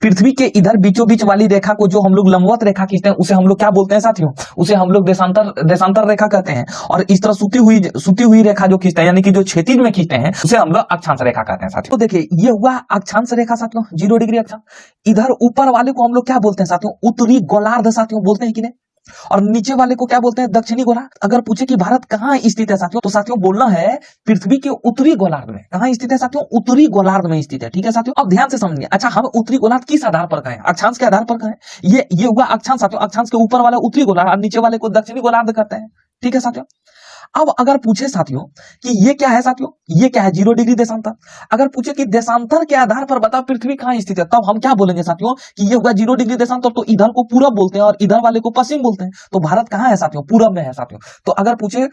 पृथ्वी के इधर बीचों बीच वाली रेखा को जो हम लोग लंबवत रेखा खींचते हैं उसे हम लोग क्या बोलते हैं साथियों? उसे हम लोग देशांतर रेखा कहते हैं। और इस तरह सुती हुई रेखा जो खींचते हैं, यानी कि जो क्षैतिज में खींचते हैं, उसे हम लोग अक्षांश रेखा कहते हैं साथियों। तो देखिए ये हुआ अक्षांश रेखा साथियों, 0 डिग्री अक्षांश। इधर ऊपर वाले को हम लोग क्या बोलते हैं साथियों? उत्तरी गोलार्ध साथियों बोलते हैं कि नहीं? और नीचे वाले को क्या बोलते हैं? दक्षिणी गोलार्ध। अगर पूछे कि भारत कहां स्थित है साथियों, तो साथियों बोलना है पृथ्वी के उत्तरी गोलार्ध में। कहां स्थित है साथियों? उत्तरी गोलार्ध में स्थित है। ठीक है साथियों, अब ध्यान से समझिए। अच्छा, हम उत्तरी गोलार्ध किस आधार पर कहें? अक्षांश के आधार पर कहें। ये हुआ अक्षांश साथियों। अक्षांश के ऊपर वाला उत्तरी गोलार्ध और नीचे वाले को दक्षिणी गोलार्ध कहते हैं। ठीक है साथियों। अब अगर पूछे साथियों कि ये क्या है साथियों, ये क्या है? 0 डिग्री देशांतर। अगर पूछे कि देशांतर के आधार पर बताओ पृथ्वी कहां स्थित है, तब हम क्या बोलेंगे साथियों कि ये हुआ 0 डिग्री देशांतर। तो इधर को पूरब बोलते हैं और इधर वाले को पश्चिम बोलते हैं। तो भारत कहां है साथियों? पूरब में है साथियों। तो अगर पूछे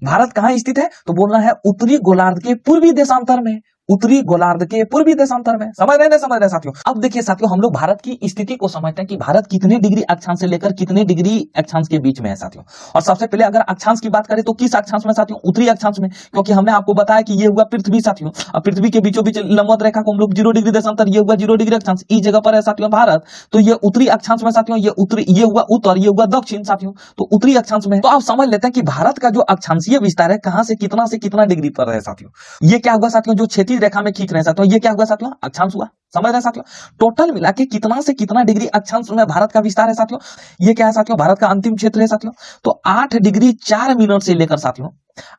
भारत कहां स्थित है, तो बोलना है उत्तरी गोलार्ध के पूर्वी देशांतर में। उत्तरी गोलार्ध के पूर्वी देशांतर में। समझ रहे साथियों। अब देखिए साथियों, हम लोग भारत की स्थिति को समझते हैं कि भारत कितने डिग्री अक्षांश से लेकर कितने डिग्री अक्षांश के बीच में है साथियों। और सबसे पहले अगर अक्षांश की बात करें तो किस अक्षांश में साथियों? उत्तरी अक्षांश में, क्योंकि हमने आपको बताया कि ये हुआ पृथ्वी साथियों। और पृथ्वी के बीचों बीच लंबवत रेखा को हम लोग 0 डिग्री देशांतर, ये हुआ 0 डिग्री अक्षांश, इस जगह पर है साथियों भारत। तो ये उत्तरी अक्षांश में साथियों, ये हुआ उत्तर, ये हुआ दक्षिण साथियों। तो उत्तरी अक्षांश में। तो आप समझ लेते हैं कि भारत का जो अक्षांशीय विस्तार है कहां से कितना डिग्री पर है साथियों। ये क्या हुआ साथियों? जो क्षैतिज रेखा में खींच रहे हैं, तो ये क्या हुआ साथियों? अक्षांश हुआ। समझ रहे साथियों। टोटल मिला के कितना से कितना डिग्री अक्षांश में भारत का विस्तार है साथियों। ये क्या है साथियों? भारत का अंतिम क्षेत्र है साथियों। तो 8 डिग्री 4 मिनट से लेकर साथियों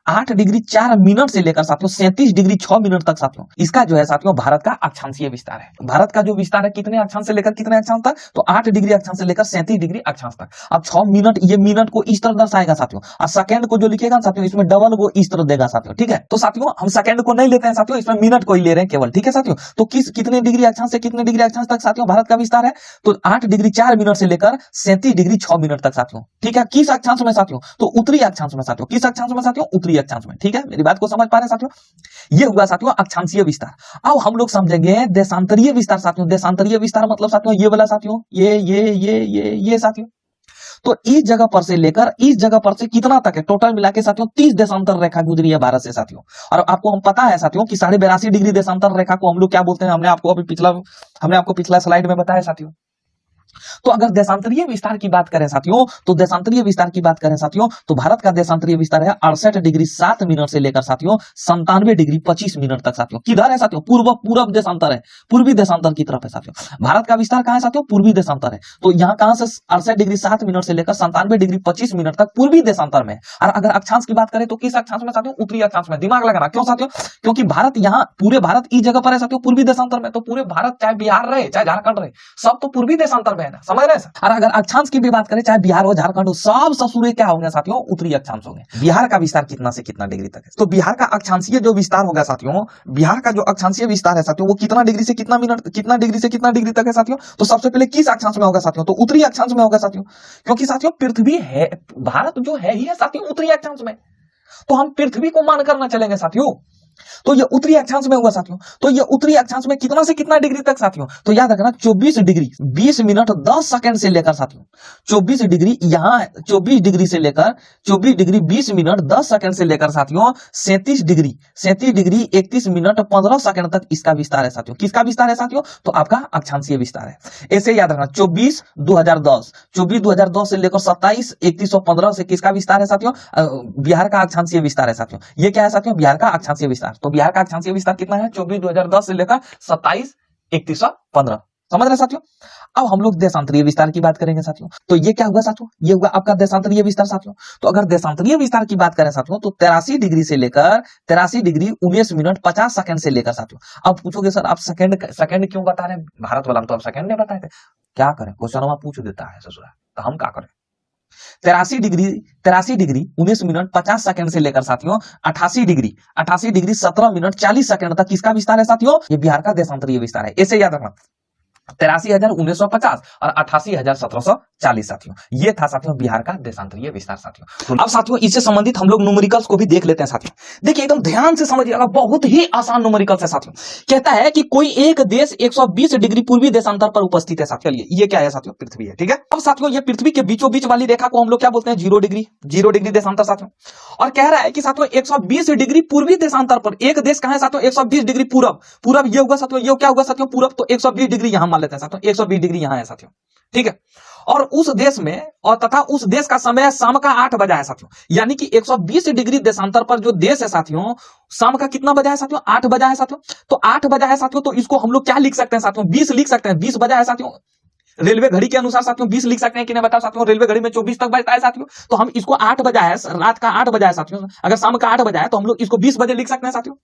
8 डिग्री 4 मिनट से लेकर साथियों 37 डिग्री 6 मिनट तक साथियों, इसका जो है साथियों भारत का अक्षांशीय विस्तार है। भारत का जो विस्तार है कितने अक्षांश से लेकर कितने अक्षांश तक? तो 8 डिग्री अक्षांश से लेकर 37 डिग्री अक्षांश तक। अब 6 मिनट, ये मिनट को इस तरह दर्शाएगा साथियों, और सेकंड को जो लिखेगा साथियों इसमें डबल को इस तरह देगा साथियों। ठीक है, तो साथियों हम सेकंड को नहीं लेते हैं साथियों, इसमें मिनट को ही ले रहे हैं केवल। ठीक है साथियों। तो कितने डिग्री अक्षांश से कितने डिग्री अक्षांश तक साथियों भारत का विस्तार है? तो 8 डिग्री 4 मिनट से लेकर 37 डिग्री 6 मिनट तक साथियों। ठीक है, किस अक्षांश में साथियों? तो उत्तरी अक्षांश में साथियों। किस अक्षांश में साथियों? उत्तरी अक्षांश में। ठीक है, मेरी बात को समझ पा रहे हैं साथियों। ये हुआ साथियों अक्षांशीय विस्तार। अब हम लोग समझेंगे देशांतरीय विस्तार साथियों। देशांतरीय विस्तार मतलब साथियों ये वाला साथियों, ये साथियों। तो इस जगह पर से लेकर इस जगह पर से कितना तक है? टोटल मिला के साथियों 30 देशांतर रेखा गुजरी है भारत से साथियों। और आपको हम पता है साथियों कि 82.5 डिग्री देशांतर रेखा को हम लोग क्या बोलते हैं? हमने आपको पिछला स्लाइड में बताया साथियों। तो अगर देशांतरीय विस्तार की बात करें साथियों, तो देशांतरीय विस्तार की बात करें साथियों, तो भारत का देशांतरीय विस्तार है 68 डिग्री 7 मिनट से लेकर साथियों 97 डिग्री 25 मिनट तक साथियों। किधर है साथियों? पूर्व देशांतर है, पूर्वी देशांतर की तरफ है साथियों। भारत का विस्तार कहां है साथियों? पूर्वी देशांतर है। तो यहां कहां से 68 डिग्री 7 मिनट से लेकर 97 डिग्री 25 मिनट तक पूर्वी देशांतर में। और अगर अक्षांश की बात करें तो किस अक्षांश में साथियों? उत्तरी अक्षांश में। दिमाग लगाना, क्यों साथियों? क्योंकि भारत यहां पूरे भारत इस जगह पर है साथियों पूर्वी देशांतर में। तो पूरे भारत चाहे बिहार रहे चाहे झारखंड रहे, सब तो पूर्वी देशांतर में है ना। समझ रहे हैं? और अगर अक्षांश की भी बात करें, चाहे बिहार हो झारखंड हो, सब ससुरे क्या होंगे साथियों? उत्तरी अक्षांश होंगे। बिहार का विस्तार कितना से कितना डिग्री तक है? तो बिहार का अक्षांशीय जो विस्तार होगा साथियों, बिहार का जो अक्षांशीय विस्तार है साथियों, वो कितना डिग्री से कितना मिनट, कितना डिग्री से कितना डिग्री तक है साथियों? तो सबसे पहले किस अक्षांश में होगा साथियों? तो उत्तरी अक्षांश में होगा साथियों। क्योंकि साथियों पृथ्वी है, भारत जो है ही है साथियों उत्तरी अक्षांश में। तो हम पृथ्वी को मानकर ना चलेंगे साथियों। तो ये उत्तरी अक्षांश में हुआ साथियों। तो ये उत्तरी अक्षांश में कितना से कितना डिग्री तक साथियों, तो याद रखना 24 डिग्री 20 मिनट 10 सेकंड से लेकर साथियों 24 डिग्री, यहाँ 24 डिग्री से लेकर 24 डिग्री 20 मिनट 10 सेकंड से लेकर साथियों 37 डिग्री 31 मिनट 15 सेकंड तक इसका विस्तार है साथियों। किसका विस्तार है साथियों, तो आपका अक्षांशीय विस्तार है। ऐसे याद रखना 24 2010 से लेकर 27 3115 से किसका विस्तार है साथियों, बिहार का अक्षांशीय विस्तार है साथियों। ये क्या है साथियों, बिहार का अक्षांशीय विस्तार। तो बिहार का अक्षांशीय विस्तार कितना है, 24 2010 से लेकर 27 3115। समझ रहे साथियों। अब हम लोग देशांतरीय विस्तार की बात करेंगे साथियों। तो ये क्या हुआ साथियों, ये हुआ आपका देशांतरीय विस्तार साथियों। तो अगर देशांतरीय विस्तार की बात करें साथियों, तो 83 डिग्री से लेकर 83 डिग्री 19 मिनट 50 सेकंड से लेकर साथियों। अब पूछोगे सर आप सेकंड क्यों बता रहे हैं, भारत वाला तो आप सेकंड नहीं बताए थे, क्या करें, क्वेश्चन पूछ देता है ससुरा, तो हम क्या करें। 83 डिग्री 19 मिनट 50 सेकंड से लेकर साथियों 88 डिग्री 17 मिनट 40 सेकंड तक किसका विस्तार है साथियों, ये बिहार का देशांतरीय विस्तार है। ऐसे याद रखना 83,1950 और 88,1740 साथियों। ये था साथियों बिहार का देशांतरीय विस्तार साथियों। तो अब साथियों इससे संबंधित हम लोग न्यूमेरिकल्स को भी देख लेते हैं साथियों। देखिए एकदम ध्यान से समझिएगा, बहुत ही आसान न्यूमेरिकल्स है साथियों। कहता है कि कोई एक देश 120 डिग्री पूर्वी देशांतर पर उपस्थित है साथियों। ये क्या है साथियों, पृथ्वी है, ठीक है। अब साथियों ये पृथ्वी के बीचों बीच वाली रेखा को हम लोग क्या बोलते हैं, 0 डिग्री देशांतर साथियों। और कह रहा है कि साथियों 120 डिग्री पूर्वी देशांतर पर एक देश कहां है साथियों, 120 डिग्री पूरब ये होगा साथियों, ये क्या होगा साथियों, पूरब। तो 120 डिग्री यहां मान लेते हैं साथियों, 120 डिग्री यहां है साथियों, ठीक है। और उस देश में और तथा उस देश का समय शाम का 8 बजा है साथियों। यानी कि 120 डिग्री देशांतर पर जो देश है साथियों, शाम का कितना बजा है साथियों, 8 बजा है साथियों। तो 8 बजा है साथियों, तो इसको हम लोग क्या लिख सकते हैं साथियों, 20 लिख सकते हैं। 20 बजा है साथियों, रेलवे घड़ी के अनुसार साथियों 20 लिख सकते हैं कि नहीं बताओ साथियों। रेलवे घड़ी में 24 तक बजता है साथियों, तो हम इसको 8 बजा है, रात का 8 बजा है साथियों। अगर शाम का 8 बजा है तो हम लोग इसको 20 बजे लिख सकते हैं साथियों।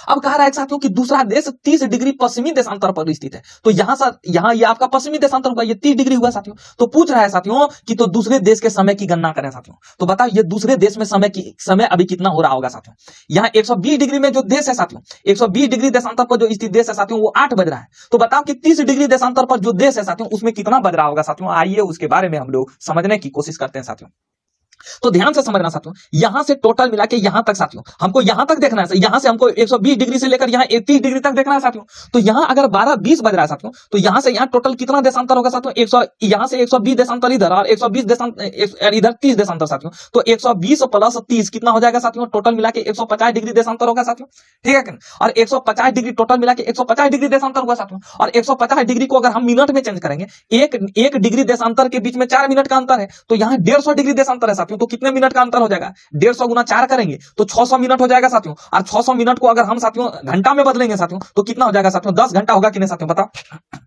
अब कह रहा है साथियों कि दूसरा देश 30 डिग्री पश्चिमी देशांतर पर स्थित है। तो यहां ये आपका पश्चिमी देशांतर हुआ, ये 30 डिग्री हुआ साथियों। तो पूछ रहा है साथियों कि तो दूसरे देश के समय की गणना करें साथियों। तो बताओ ये दूसरे देश में समय अभी कितना हो रहा होगा साथियों। यहाँ 120 डिग्री में जो देश है साथियों, 120 डिग्री देशांतर पर जो स्थित देश है साथियों, वो 8 बज रहा है। तो बताओ कि 30 डिग्री देशांतर पर जो देश है साथियों, उसमें कितना बज रहा होगा साथियों। आइए उसके बारे में हम लोग समझने की कोशिश करते हैं साथियों। तो ध्यान से समझना साथियों, यहां से टोटल मिला के यहां तक साथियों, हमको यहां तक देखना है। यहां से हमको 120 डिग्री से लेकर यहां 30 डिग्री तक देखना है साथियों। तो यहां अगर 12-20 बज रहा है साथियों, तो यहां से यहां टोटल कितना देशांतर होगा साथियों, यहां से 120 देशांतर इधर और 120 देशांतर इधर, 30 देशांतर साथियों। तो 120 प्लस 30 कितना हो जाएगा साथियों, टोटल मिला के 150 डिग्री देशांतर होगा साथियों, ठीक है। और 150 डिग्री टोटल मिला के 150 डिग्री देशांतर होगा साथियों। और 150 डिग्री को अगर हम मिनट में चेंज करेंगे, एक डिग्री देशांतर के बीच में 4 मिनट का अंतर है, तो यहां 150 डिग्री देशांतर है साथियों। तो कितने मिनट का अंतर हो जाएगा, 150 गुना 4 करेंगे तो 600 मिनट हो जाएगा साथियों। और 600 मिनट को अगर हम साथियों घंटा में बदलेंगे साथियों, तो कितना हो जाएगा साथियों, 10 घंटा होगा कि नहीं साथियों, बताओ।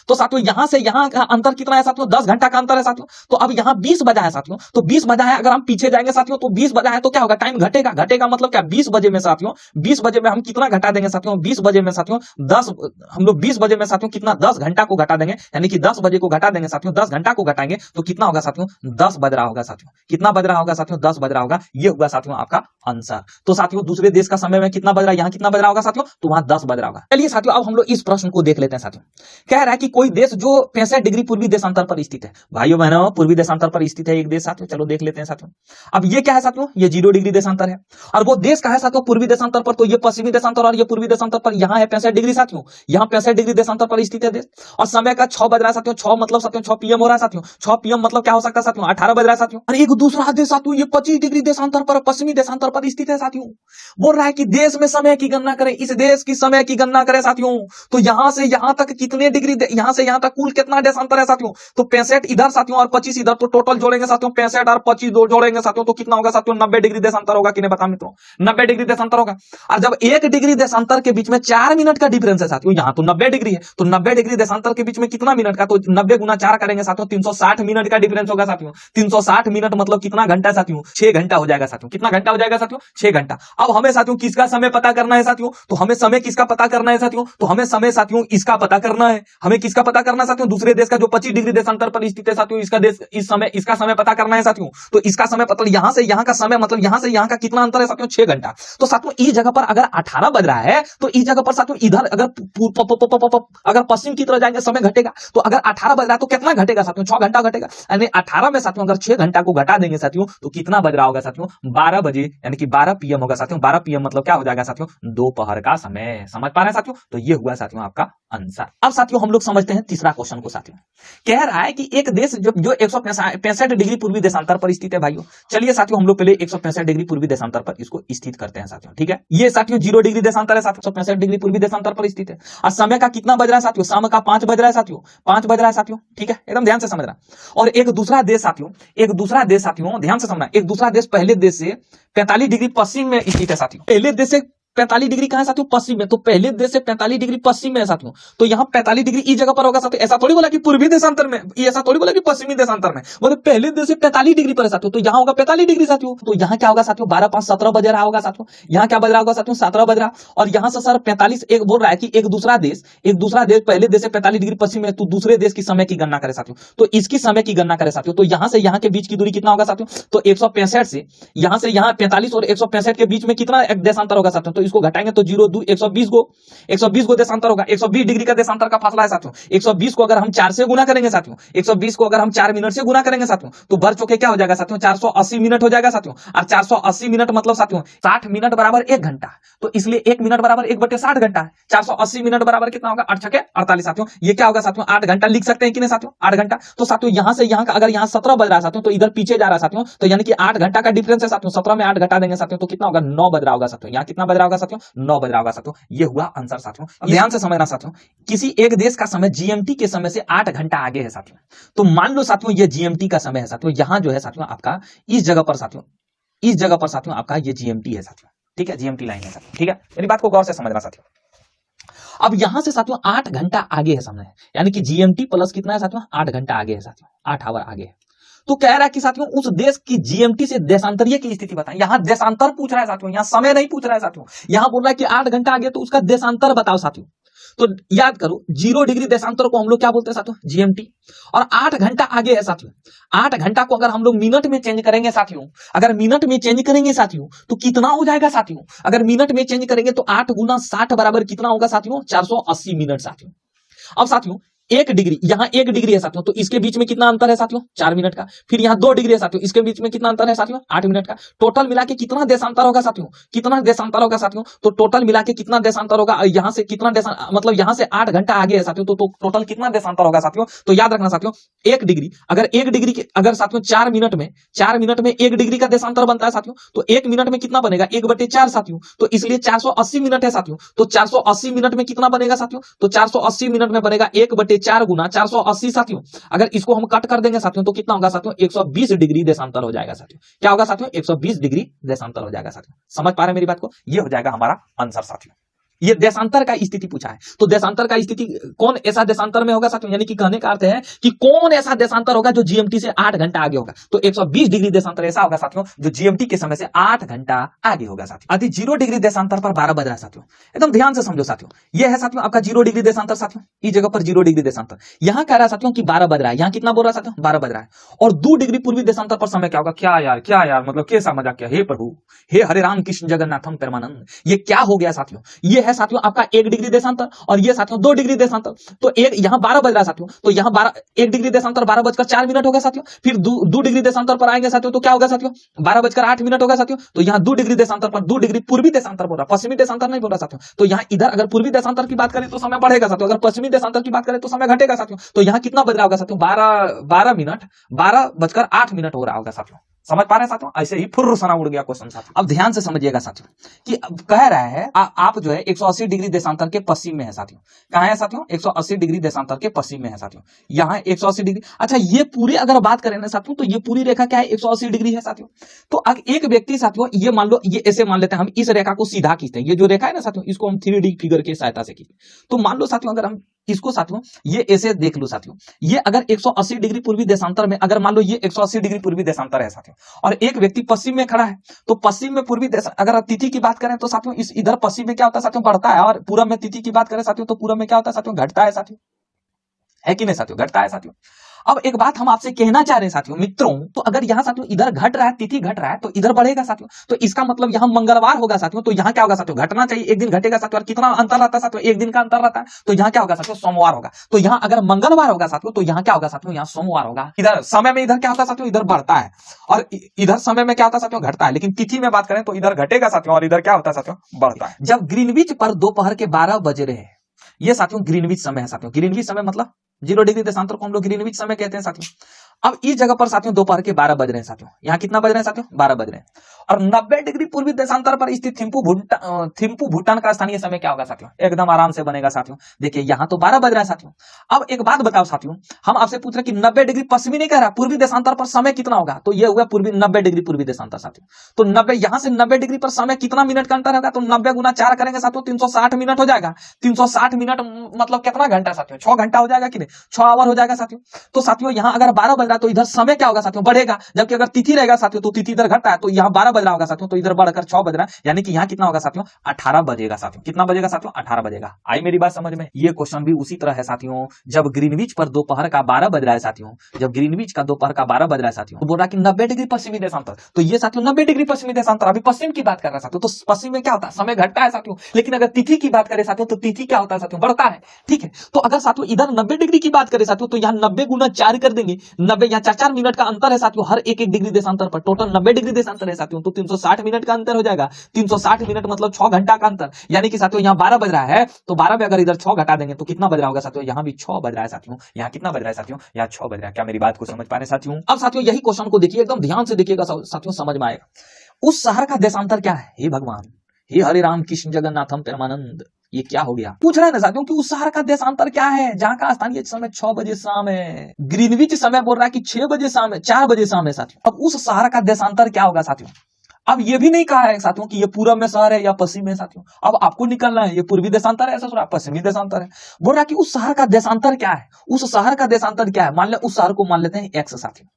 तो साथियों यहां से यहां का अंतर कितना है साथियों, 10 घंटा का अंतर है साथियों। तो अब यहां 20 बजा है साथियों, तो 20 बजा है, अगर हम पीछे जाएंगे साथियों तो 20 बजा है, तो क्या होगा, टाइम घटेगा मतलब क्या, 20 बजे में साथियों, 20 बजे में हम कितना घटा देंगे साथियों, 20 बजे में साथियों 10, हम लोग 20 बजे में साथियों कितना, 10 घंटा को घटा देंगे। यानी कि 10 बजे को घटा देंगे साथियों, 10 घंटा को घटाएंगे तो कितना होगा साथियों, 10 बज रहा होगा साथियों। कितना बज रहा होगा साथियों, 10 बज रहा होगा। ये होगा साथियों आपका आंसर। तो साथियों दूसरे देश का समय में कितना बज रहा है, यहाँ कितना बज रहा होगा साथियों, तो वहां 10 बज रहा होगा। चलिए साथियों अब हम लोग इस प्रश्न को देख लेते हैं साथियों। कह रहा है कि कोई देश जो 65 डिग्री पूर्वी देशांतर पर स्थित है। भाइयों बहनों पूर्वी देशांतर पर स्थित है एक देश साथियों, चलो देख लेते हैं साथियों। अब ये क्या है साथियों, ये 0 डिग्री देशांतर है। और वो देश का है साथियों पूर्वी देशांतर पर, तो ये पश्चिमी देशांतर और ये पूर्वी देशांतर पर, यहाँ है 65 डिग्री साथियों, यहाँ 65 डिग्री देशांतर पर स्थित है देश। और समय का 6 बज रहा है साथियों, 6 मतलब साथियों 6 PM हो रहा है साथियों। 6 PM मतलब क्या हो सकता है साथियों, 18 बज रहा है साथियों। और एक दूसरा देश साथियों ये 25 डिग्री देशांतर पर, पश्चिमी देशांतर पर स्थित है साथियों। बोल रहा है कि देश में समय की गणना करें, इस देश की समय की गणना करें साथियों। तो यहां से यहां तक कितने डिग्री, यहां से यहां तक कुल कितना देशांतर है साथियों, तो 65 इधर साथियों और 25 इधर, तो टोटल जोड़ेंगे साथियों 65 और 25 जोड़ेंगे साथियों, तो कितना होगा साथियों, 90 डिग्री देशांतर होगा कि नहीं बता मित्रों, 90 डिग्री देशांतर होगा। और जब 1 डिग्री देशांतर के बीच में 4 मिनट का डिफरेंस है साथियों, यहां तो 90 डिग्री है, तो 90 डिग्री देशांतर के बीच में कितना मिनट का, तो 90 गुना 4 करेंगे साथियों, 360 मिनट का डिफरेंस होगा साथियों। 360 मिनट मतलब कितना घंटा साथियों, 6 घंटा हो जाएगा साथियों। कितना घंटा हो जाएगा साथियों, 6 घंटा। अब हमें साथियों किसका समय पता करना है साथियों, तो हमें समय किसका पता करना है साथियों, तो हमें समय साथियों इसका पता करना है। हमें इसका पता करना है साथियों, दूसरे देश का जो 25 डिग्री देशांतर पर स्थित है साथियों, इसका देश इसका समय पता करना है साथियों। तो इसका समय मतलब यहां से यहां का समय मतलब यहां से यहां का कितना अंतर है साथियों, 6 घंटा। तो साथियों इस जगह पर अगर 18 बज रहा है तो इस जगह पर साथियों इधर अगर पश्चिम की तरफ जाएंगे समय घटेगा। तो अगर 18 बज रहा है तो कितना घटेगा साथियों, 6 घंटा घटेगा। यानी 18 में साथियों अगर 6 घंटा को घटा देंगे साथियों तो कितना बज रहा होगा साथियों, 12 बजे, यानी कि 12 PM होगा साथियों। 12 PM मतलब क्या हो जाएगा साथियों, दोपहर का समय। समझ पा रहे हैं साथियों। तो ये हुआ साथियों आपका आंसर। अब साथियों हम लोग समझते हैं तीसरा क्वेश्चन को साथियों। कह रहा है कि एक देश जो 165 डिग्री पूर्वी देशांतर पर स्थित है भाइयों। चलिए साथियों हम लोग पहले 165 डिग्री पूर्वी देशांतर पर इसको स्थित करते हैं साथियों, ठीक है। ये साथियों 0 डिग्री देशांतर है साथियों, 165 डिग्री पूर्वी देशांतर पर स्थित है। और समय का कितना बज रहा है साथियों, शाम का 5 बज रहा है साथियों, 5 बज रहा है साथियों, ठीक है, एकदम ध्यान से समझना। और एक दूसरा देश साथियों ध्यान से समझना, एक दूसरा देश पहले देश से 45 डिग्री पश्चिम में स्थित है साथियों। पहले देश से 45 डिग्री कहां है साथियों, पश्चिम में। तो पहले देश से 45 डिग्री पश्चिम में है साथियों। तो यहाँ 45 डिग्री इस जगह पर होगा साथियों। ऐसा थोड़ी बोला कि पूर्वी देशांतर में, ऐसा थोड़ी बोला कि पश्चिमी देशांतर में, बोले पहले देश से 45 डिग्री पर है साथियों। तो यहाँ होगा 45 डिग्री साथियों। तो यहाँ क्या होगा साथियों, 12 5 17 बज रहा होगा साथियों। यहाँ क्या बज रहा होगा साथियों, 17 बज रहा। और यहाँ से सर 45 एक बोल रहा है कि एक दूसरा देश पहले देश से 45 डिग्री पश्चिम में, तो दूसरे देश की समय की गणना करे साथियों। तो इसकी समय की गणना करे साथियों। तो यहाँ से यहाँ के बीच की दूरी कितना होगा साथियों, तो 165 से यहाँ 45 और 165 के बीच में कितना देशांतर होगा साथियों। तो इसको घटाएंगे तो 120 को देशांतर होगा। 120 डिग्री का देशांतर का फासला है साथियों। 120 को अगर हम 4 से गुना करेंगे साथियों, 120 को अगर हम 4 मिनट से गुना करेंगे साथियों, तो भर चौके क्या हो जाएगा साथियों, 480 मिनट हो जाएगा साथियों। और 480 मिनट मतलब साथियों 60 मिनट बराबर 1 घंटा। तो इसलिए 1 मिनट बराबर 1/60 घंटा है। 480 मिनट बराबर कितना होगा, 8 × 48 साथियों। ये क्या होगा साथियों, 8 घंटा लिख सकते हैं कि नहीं साथियों, 8 घंटा। तो साथियों यहां से यहां का अगर यहां 17 बज रहा है साथियों, तो इधर पीछे जा रहा है साथियों। तो यानी कि 8 घंटा का डिफरेंस है साथियों। 17 में 8 घटा देंगे साथियों तो कितना होगा, 9 बज रहा होगा साथियों। यहाँ कितना बज रहा होगा साथियों, 9 बज रहा होगा साथियों। ये हुआ आंसर साथियों। ध्यान से समझना साथियों, किसी एक देश का समय GMT के समय से 8 घंटा आगे है साथियों। तो मान लो साथियों ये GMT का समय है साथियों। यहां जो है साथियों आपका इस जगह पर साथियों आपका ये GMT है साथियों, ठीक है, GMT लाइन है साथियों, ठीक है। मेरी बात को गौर से समझना साथियों। अब यहां से साथियों 8 घंटा आगे है समय, यानी कि GMT प्लस कितना है साथियों, 8 घंटा आगे है साथियों, 8 आवर आगे है। तो कह रहा है कि साथियों उस देश की GMT से देशांतरीय की स्थिति बताएं। यहां देशांतर पूछ रहा है साथियों, यहां समय नहीं पूछ रहा है साथियों। यहां बोल रहा है कि 8 घंटा आगे, तो उसका देशांतर बताओ साथियों। तो याद करो 0 डिग्री देशांतर को हम लोग क्या बोलते हैं साथियों, GMT। और 8 घंटा आगे है साथियों। 8 घंटा को अगर हम लोग मिनट में चेंज करेंगे साथियों, अगर मिनट में चेंज करेंगे साथियों तो कितना हो जाएगा साथियों, अगर मिनट में चेंज करेंगे तो 8 × 60 बराबर कितना होगा साथियों, 480 मिनट साथियों। अब साथियों 1 डिग्री, यहां 1 डिग्री है साथियों, तो इसके बीच में कितना अंतर है साथियों, 4 मिनट का। फिर यहां 2 डिग्री है साथियों, इसके बीच में कितना अंतर है साथियों, 8 मिनट का। टोटल मिला के कितना देशांतर होगा साथियों, कितना देशांतर होगा साथियों, तो टोटल मिला के कितना देशांतर होगा, यहां से कितना मतलब यहां से 8 घंटा आगे है साथियों, तो टोटल कितना देशांतर होगा साथियों। तो याद रखना साथियों 1 डिग्री, अगर 1 डिग्री के अगर साथियों 4 मिनट में 1 डिग्री का देशांतर बनता है साथियों, तो 1 मिनट में कितना बनेगा, 1/4 साथियों। तो इसलिए 480 मिनट है साथियों। तो 480 मिनट में कितना बनेगा साथियों, तो 480 मिनट में बनेगा 1/4 गुना 480 साथियों। अगर इसको हम कट कर देंगे साथियों तो कितना होगा साथियों, 120 डिग्री देशांतर हो जाएगा साथियों। क्या होगा साथियों, 120 डिग्री देशांतर हो जाएगा साथियों। समझ पा रहे हैं मेरी बात को, ये हो जाएगा हमारा आंसर साथियों। ये देशांतर का स्थिति पूछा है। तो देशांतर का स्थिति कौन ऐसा देशांतर में होगा साथियों, यानी कि कहने का अर्थ है कि कौन ऐसा देशांतर होगा जो GMT से 8 घंटा आगे होगा। तो 120 डिग्री देशांतर ऐसा होगा साथियों जो GMT के समय से 8 घंटा आगे होगा साथियों। यदि 0 डिग्री देशांतर पर 12 बज रहा है साथियों, एकदम ध्यान से समझो साथियों। यह है साथियों आपका 0 डिग्री देशांतर साथियों। इस जगह पर 0 डिग्री देशांतर, यहां कह रहा है साथियों कि 12 बज रहा है। यहां कितना बोल रहा है साथियों, 12 बज रहा है। और 2 डिग्री पूर्वी देशांतर पर समय क्या होगा, क्या यार मतलब कैसा मजाक किया, हे प्रभु, हे हरे राम कृष्ण जगन्नाथम परमानंद। ये क्या हो गया साथियों, ये है साथियों आपका 1 डिग्री देशांतर और ये साथियों 2 डिग्री देशांतर। तो एक यहां 12 बज रहा है साथियों, तो यहां 1 डिग्री देशांतर 12:04 मिनट होगा साथियों। फिर 2 डिग्री देशांतर पर आएंगे साथियों तो क्या होगा साथियों, 12:08 मिनट होगा साथियों। तो यहां 2 डिग्री देशांतर पर 2 डिग्री पूर्वी देशांतर बोल रहा, पश्चिमी देशांतर नहीं बोल रहा साथियों। तो यहां इधर अगर पूर्वी देशांतर की बात करें तो समय बढ़ेगा साथियों, अगर पश्चिमी देशांतर की बात करें तो समय घटेगा साथियों। तो यहां कितना बज रहा होगा साथियों, 12:08 मिनट हो रहा होगा साथियों। समझ पा रहे हैं साथियों, ऐसे ही फुर्र सना उड़ गया क्वेश्चन साथियों। अब ध्यान से समझिएगा साथियों कि अब कह रहा है आप जो है 180 डिग्री देशांतर के पश्चिम में है साथियों। कहां है साथियों, 180 डिग्री देशांतर के पश्चिम में है साथियों। यहां 180 डिग्री, अच्छा ये पूरे अगर बात करें ना साथियों तो ये पूरी रेखा क्या है, 180 डिग्री है साथियों। तो अगर एक व्यक्ति साथियों ये मान लो, ये ऐसे मान लेते हैं हम, इस रेखा को सीधा खींचते हैं, ये जो रेखा है ना साथियों इसको हम 3D फिगर की सहायता से खींचते। तो मान लो साथियों अगर हम इसको साथियों ये ऐसे देख लो साथियों, ये अगर 180 डिग्री पूर्वी देशांतर में, अगर मान लो ये 180 डिग्री पूर्वी देशांतर है साथियों और एक व्यक्ति पश्चिम में खड़ा है, तो पश्चिम में पूर्वी अगर तिथि की बात करें तो साथियों इस इधर पश्चिम में क्या होता है साथियों, बढ़ता है, और पूरब में तिथि की बात करें साथियों तो पूरब में क्या होता है साथियों, घटता है साथियों। है कि नहीं साथियों, घटता है साथियों। अब एक बात हम आपसे कहना चाह रहे हैं साथियों मित्रों, तो अगर यहाँ साथियों इधर घट रहा है, तिथि घट रहा है, तो इधर बढ़ेगा साथियों। तो इसका मतलब यहाँ मंगलवार होगा साथियों, तो यहाँ क्या होगा साथियों, घटना चाहिए, एक दिन घटेगा साथियों। और कितना अंतर रहता है साथियों, एक दिन का अंतर रहता है, तो यहाँ क्या होगा साथियों, सोमवार होगा। तो यहाँ अगर मंगलवार होगा साथियों, तो यहाँ क्या होगा साथियों, यहाँ सोमवार होगा। इधर समय में इधर क्या होता है साथियों, इधर बढ़ता है, और इधर समय में क्या होता है साथियों, घटता है। लेकिन तिथि में बात करें तो इधर घटेगा साथियों, और इधर क्या होता है साथियों, बढ़ता है। जब ग्रीनविच पर दोपहर के 12 बज रहे हैं, ये साथियों ग्रीनविच समय है साथियों। ग्रीनविच समय मतलब 0 डिग्री देशांतर को हम लोग ग्रीनविच समय कहते हैं साथियों। अब इस जगह पर साथियों दोपहर के 12 बज रहे हैं साथियों। यहाँ कितना बज रहे हैं साथियों, 12 बज रहे हैं। और 90 डिग्री पूर्वी देशांतर पर स्थित थिम्पू भूटान का स्थानीय समय क्या होगा साथियों, एकदम आराम से बनेगा साथियों। देखिए यहाँ तो 12 बज रहा है साथियों। अब एक बात बताओ साथियों, हम आपसे पूछ रहे कि 90 डिग्री पश्चिमी नहीं कह रहा, पूर्वी देशांतर पर समय कितना होगा, तो ये हुआ पूर्वी 90 डिग्री पूर्वी देशांतर साथियों। तो 90 यहाँ से 90 डिग्री पर समय कितना मिनट का अंतर होगा, तो 90 गुना 4 करेंगे साथियों, 360 मिनट हो जाएगा। 360 मिनट मतलब कितना घंटा साथियों, 6 घंटा हो जाएगा कि नहीं, 6 आवर हो जाएगा साथियों। तो साथियों यहाँ अगर 12 बज रहा है तो इधर समय क्या होगा साथियों, बढ़ेगा। जबकि अगर तिथि रहेगा साथियों तो तिथि इधर घटता है, तो यहाँ 12 बज रहा होगा साथियों, तो इधर बढ़कर 6 बज रहा है, यानी कि यहाँ कितना होगा साथियों, 18 बजेगा साथियों। कितना बजेगा साथियों, 18 बजेगा। आई मेरी बात समझ में। ये क्वेश्चन भी उसी तरह है साथियों। जब ग्रीनविच पर दोपहर का 12 बज रहा है साथियों, जब ग्रीनविच का दोपहर का 12 बज रहा है साथियों, तो बोल रहा कि 90 डिग्री पश्चिमी देशांतर, तो ये साथियों 90 डिग्री पश्चिमी देशांतर, अभी पश्चिम की बात कर रहा है साथियों। तो पश्चिम में क्या होता है, समय घटता है साथियों। लेकिन अगर तिथि की बात करें साथियों, तो तिथि क्या होता है साथियों, बढ़ता है। ठीक है, तो अगर साथियों इधर 90 डिग्री की बात करें साथियों, तो यहाँ 90 गुना 4 कर देंगे, 90 यहाँ 4 मिनट का अंतर है साथियों, हर एक डिग्री देशांतर पर टोटल 90 डिग्री देशांतर है साथियों। तो 360 मिनट का अंतर हो जाएगा। 360 मिनट मतलब 6 घंटा का अंतर, यानी कि साथियों यहाँ 12 बज रहा है, तो 12 में अगर इधर 6 घटा देंगे तो कितना बज रहा होगा साथियों, यहाँ भी 6 बज रहा है साथियों। यहाँ कितना बज रहा है साथियों, यहाँ 6 बज रहा है। क्या मेरी बात को समझ पा रहे हैं साथियों। अब साथियों यही क्वेश्चन को देखिए, एकदम ध्यान से देखिएगा साथियों, समझ में आएगा। उस शहर का देशांतर क्या है, हे भगवान, हे हरे राम कृष्ण जगन्नाथम परमानंद, ये क्या हो गया। पूछ रहा है ना साथियों कि उस शहर का देशांतर क्या है जहां का स्थानीय समय 6 बजे शाम है। ग्रीनविच समय बोल रहा है कि 6 बजे शाम है, 4 बजे शाम है साथियों। अब उस शहर का देशांतर क्या होगा साथियों। अब ये भी नहीं कहा है साथियों कि ये पूरब में शहर है या पश्चिम में साथियों। अब आपको निकलना है, ये पूर्वी देशांतर है, ऐसा पश्चिमी देशांतर है। बोल रहा है कि उस शहर का देशांतर क्या है, उस शहर का देशांतर क्या है। मान ले उस शहर को मान लेते हैं एक्स साथियों,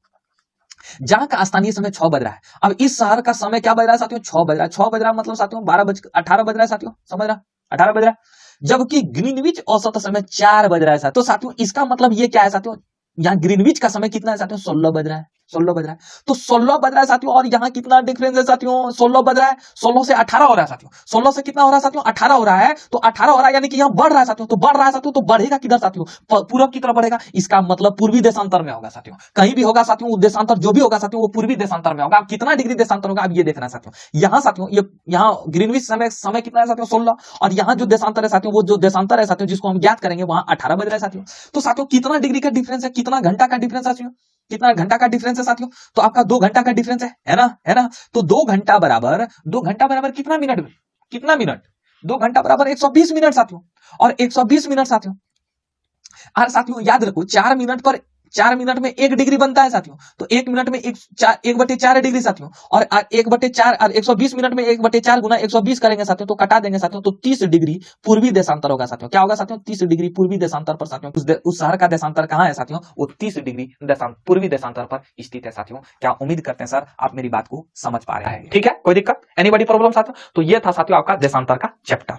जहां का स्थानीय समय 6 बज रहा है। अब इस शहर का समय क्या बज रहा है साथियों, 6 बज रहा है। 6 बज रहा है मतलब साथियों 18 बज रहा है साथियों, समझ रहा, 18 बज रहा है। जबकि ग्रीनविच औसत समय 4 बज रहा है साथियों। तो साथियों इसका मतलब ये क्या है साथियों, यहाँ ग्रीनविच का समय कितना है साथियों, 16 बज रहा है। 16 बज रहा है, तो 16 बज रहा है साथियों। और यहाँ कितना डिफरेंस है साथियों, 16 बज रहा है, 16 से 18 हो रहा है साथियों। 16 से कितना हो रहा है साथियों, 18 हो रहा है। तो 18 हो रहा है यानी कि यहाँ बढ़ रहा है साथियों। तो बढ़ रहा है साथियों, तो बढ़ेगा किधर साथियों, पूरब की तरफ बढ़ेगा। इसका मतलब पूर्वी देशांतर में होगा साथियों। कहीं भी होगा साथियों, वो देशांतर जो भी होगा साथियों वो पूर्वी देशांतर में होगा। अब कितना डिग्री देशांतर होगा अब ये देखना है साथियों। यहाँ साथियों ये यहाँ ग्रीनविच समय कितना है साथियों, 16, और यहाँ जो देशांतर है साथियों, वो जो देशांतर है साथियों जिसको हम ज्ञात करेंगे वहां 18 बज रहा है साथियों। तो साथियों कितना डिग्री का डिफरेंस है, कितना घंटा का डिफरेंस साथियों, कितना घंटा का डिफरेंस है साथियों। तो आपका 2 घंटा का डिफरेंस है ना, है ना। तो 2 घंटा बराबर कितना मिनट, कितना मिनट, 2 घंटा बराबर 120 मिनट साथियों। और 120 मिनट साथियों, और साथियों याद रखो 4 मिनट में 1 डिग्री बनता है साथियों। तो 1 मिनट में 1/4 डिग्री साथियों। और 1/4 और 120 मिनट में 1/4 गुना 120 करेंगे साथियों, तो कटा देंगे साथियों। तो 30 डिग्री पूर्वी देशांतर होगा साथियों। क्या होगा साथियों, 30 डिग्री पूर्वी देशांतर पर साथियों। उस शहर का देशांतर कहाँ है साथियों, वो 30 डिग्री पूर्वी देशांतर पर स्थित है साथियों। क्या उम्मीद करते हैं सर आप मेरी बात को समझ पा रहे हैं। ठीक है, कोई दिक्कत, एनीबॉडी प्रॉब्लम साथियों। तो ये था साथियों आपका देशांतर का चैप्टर।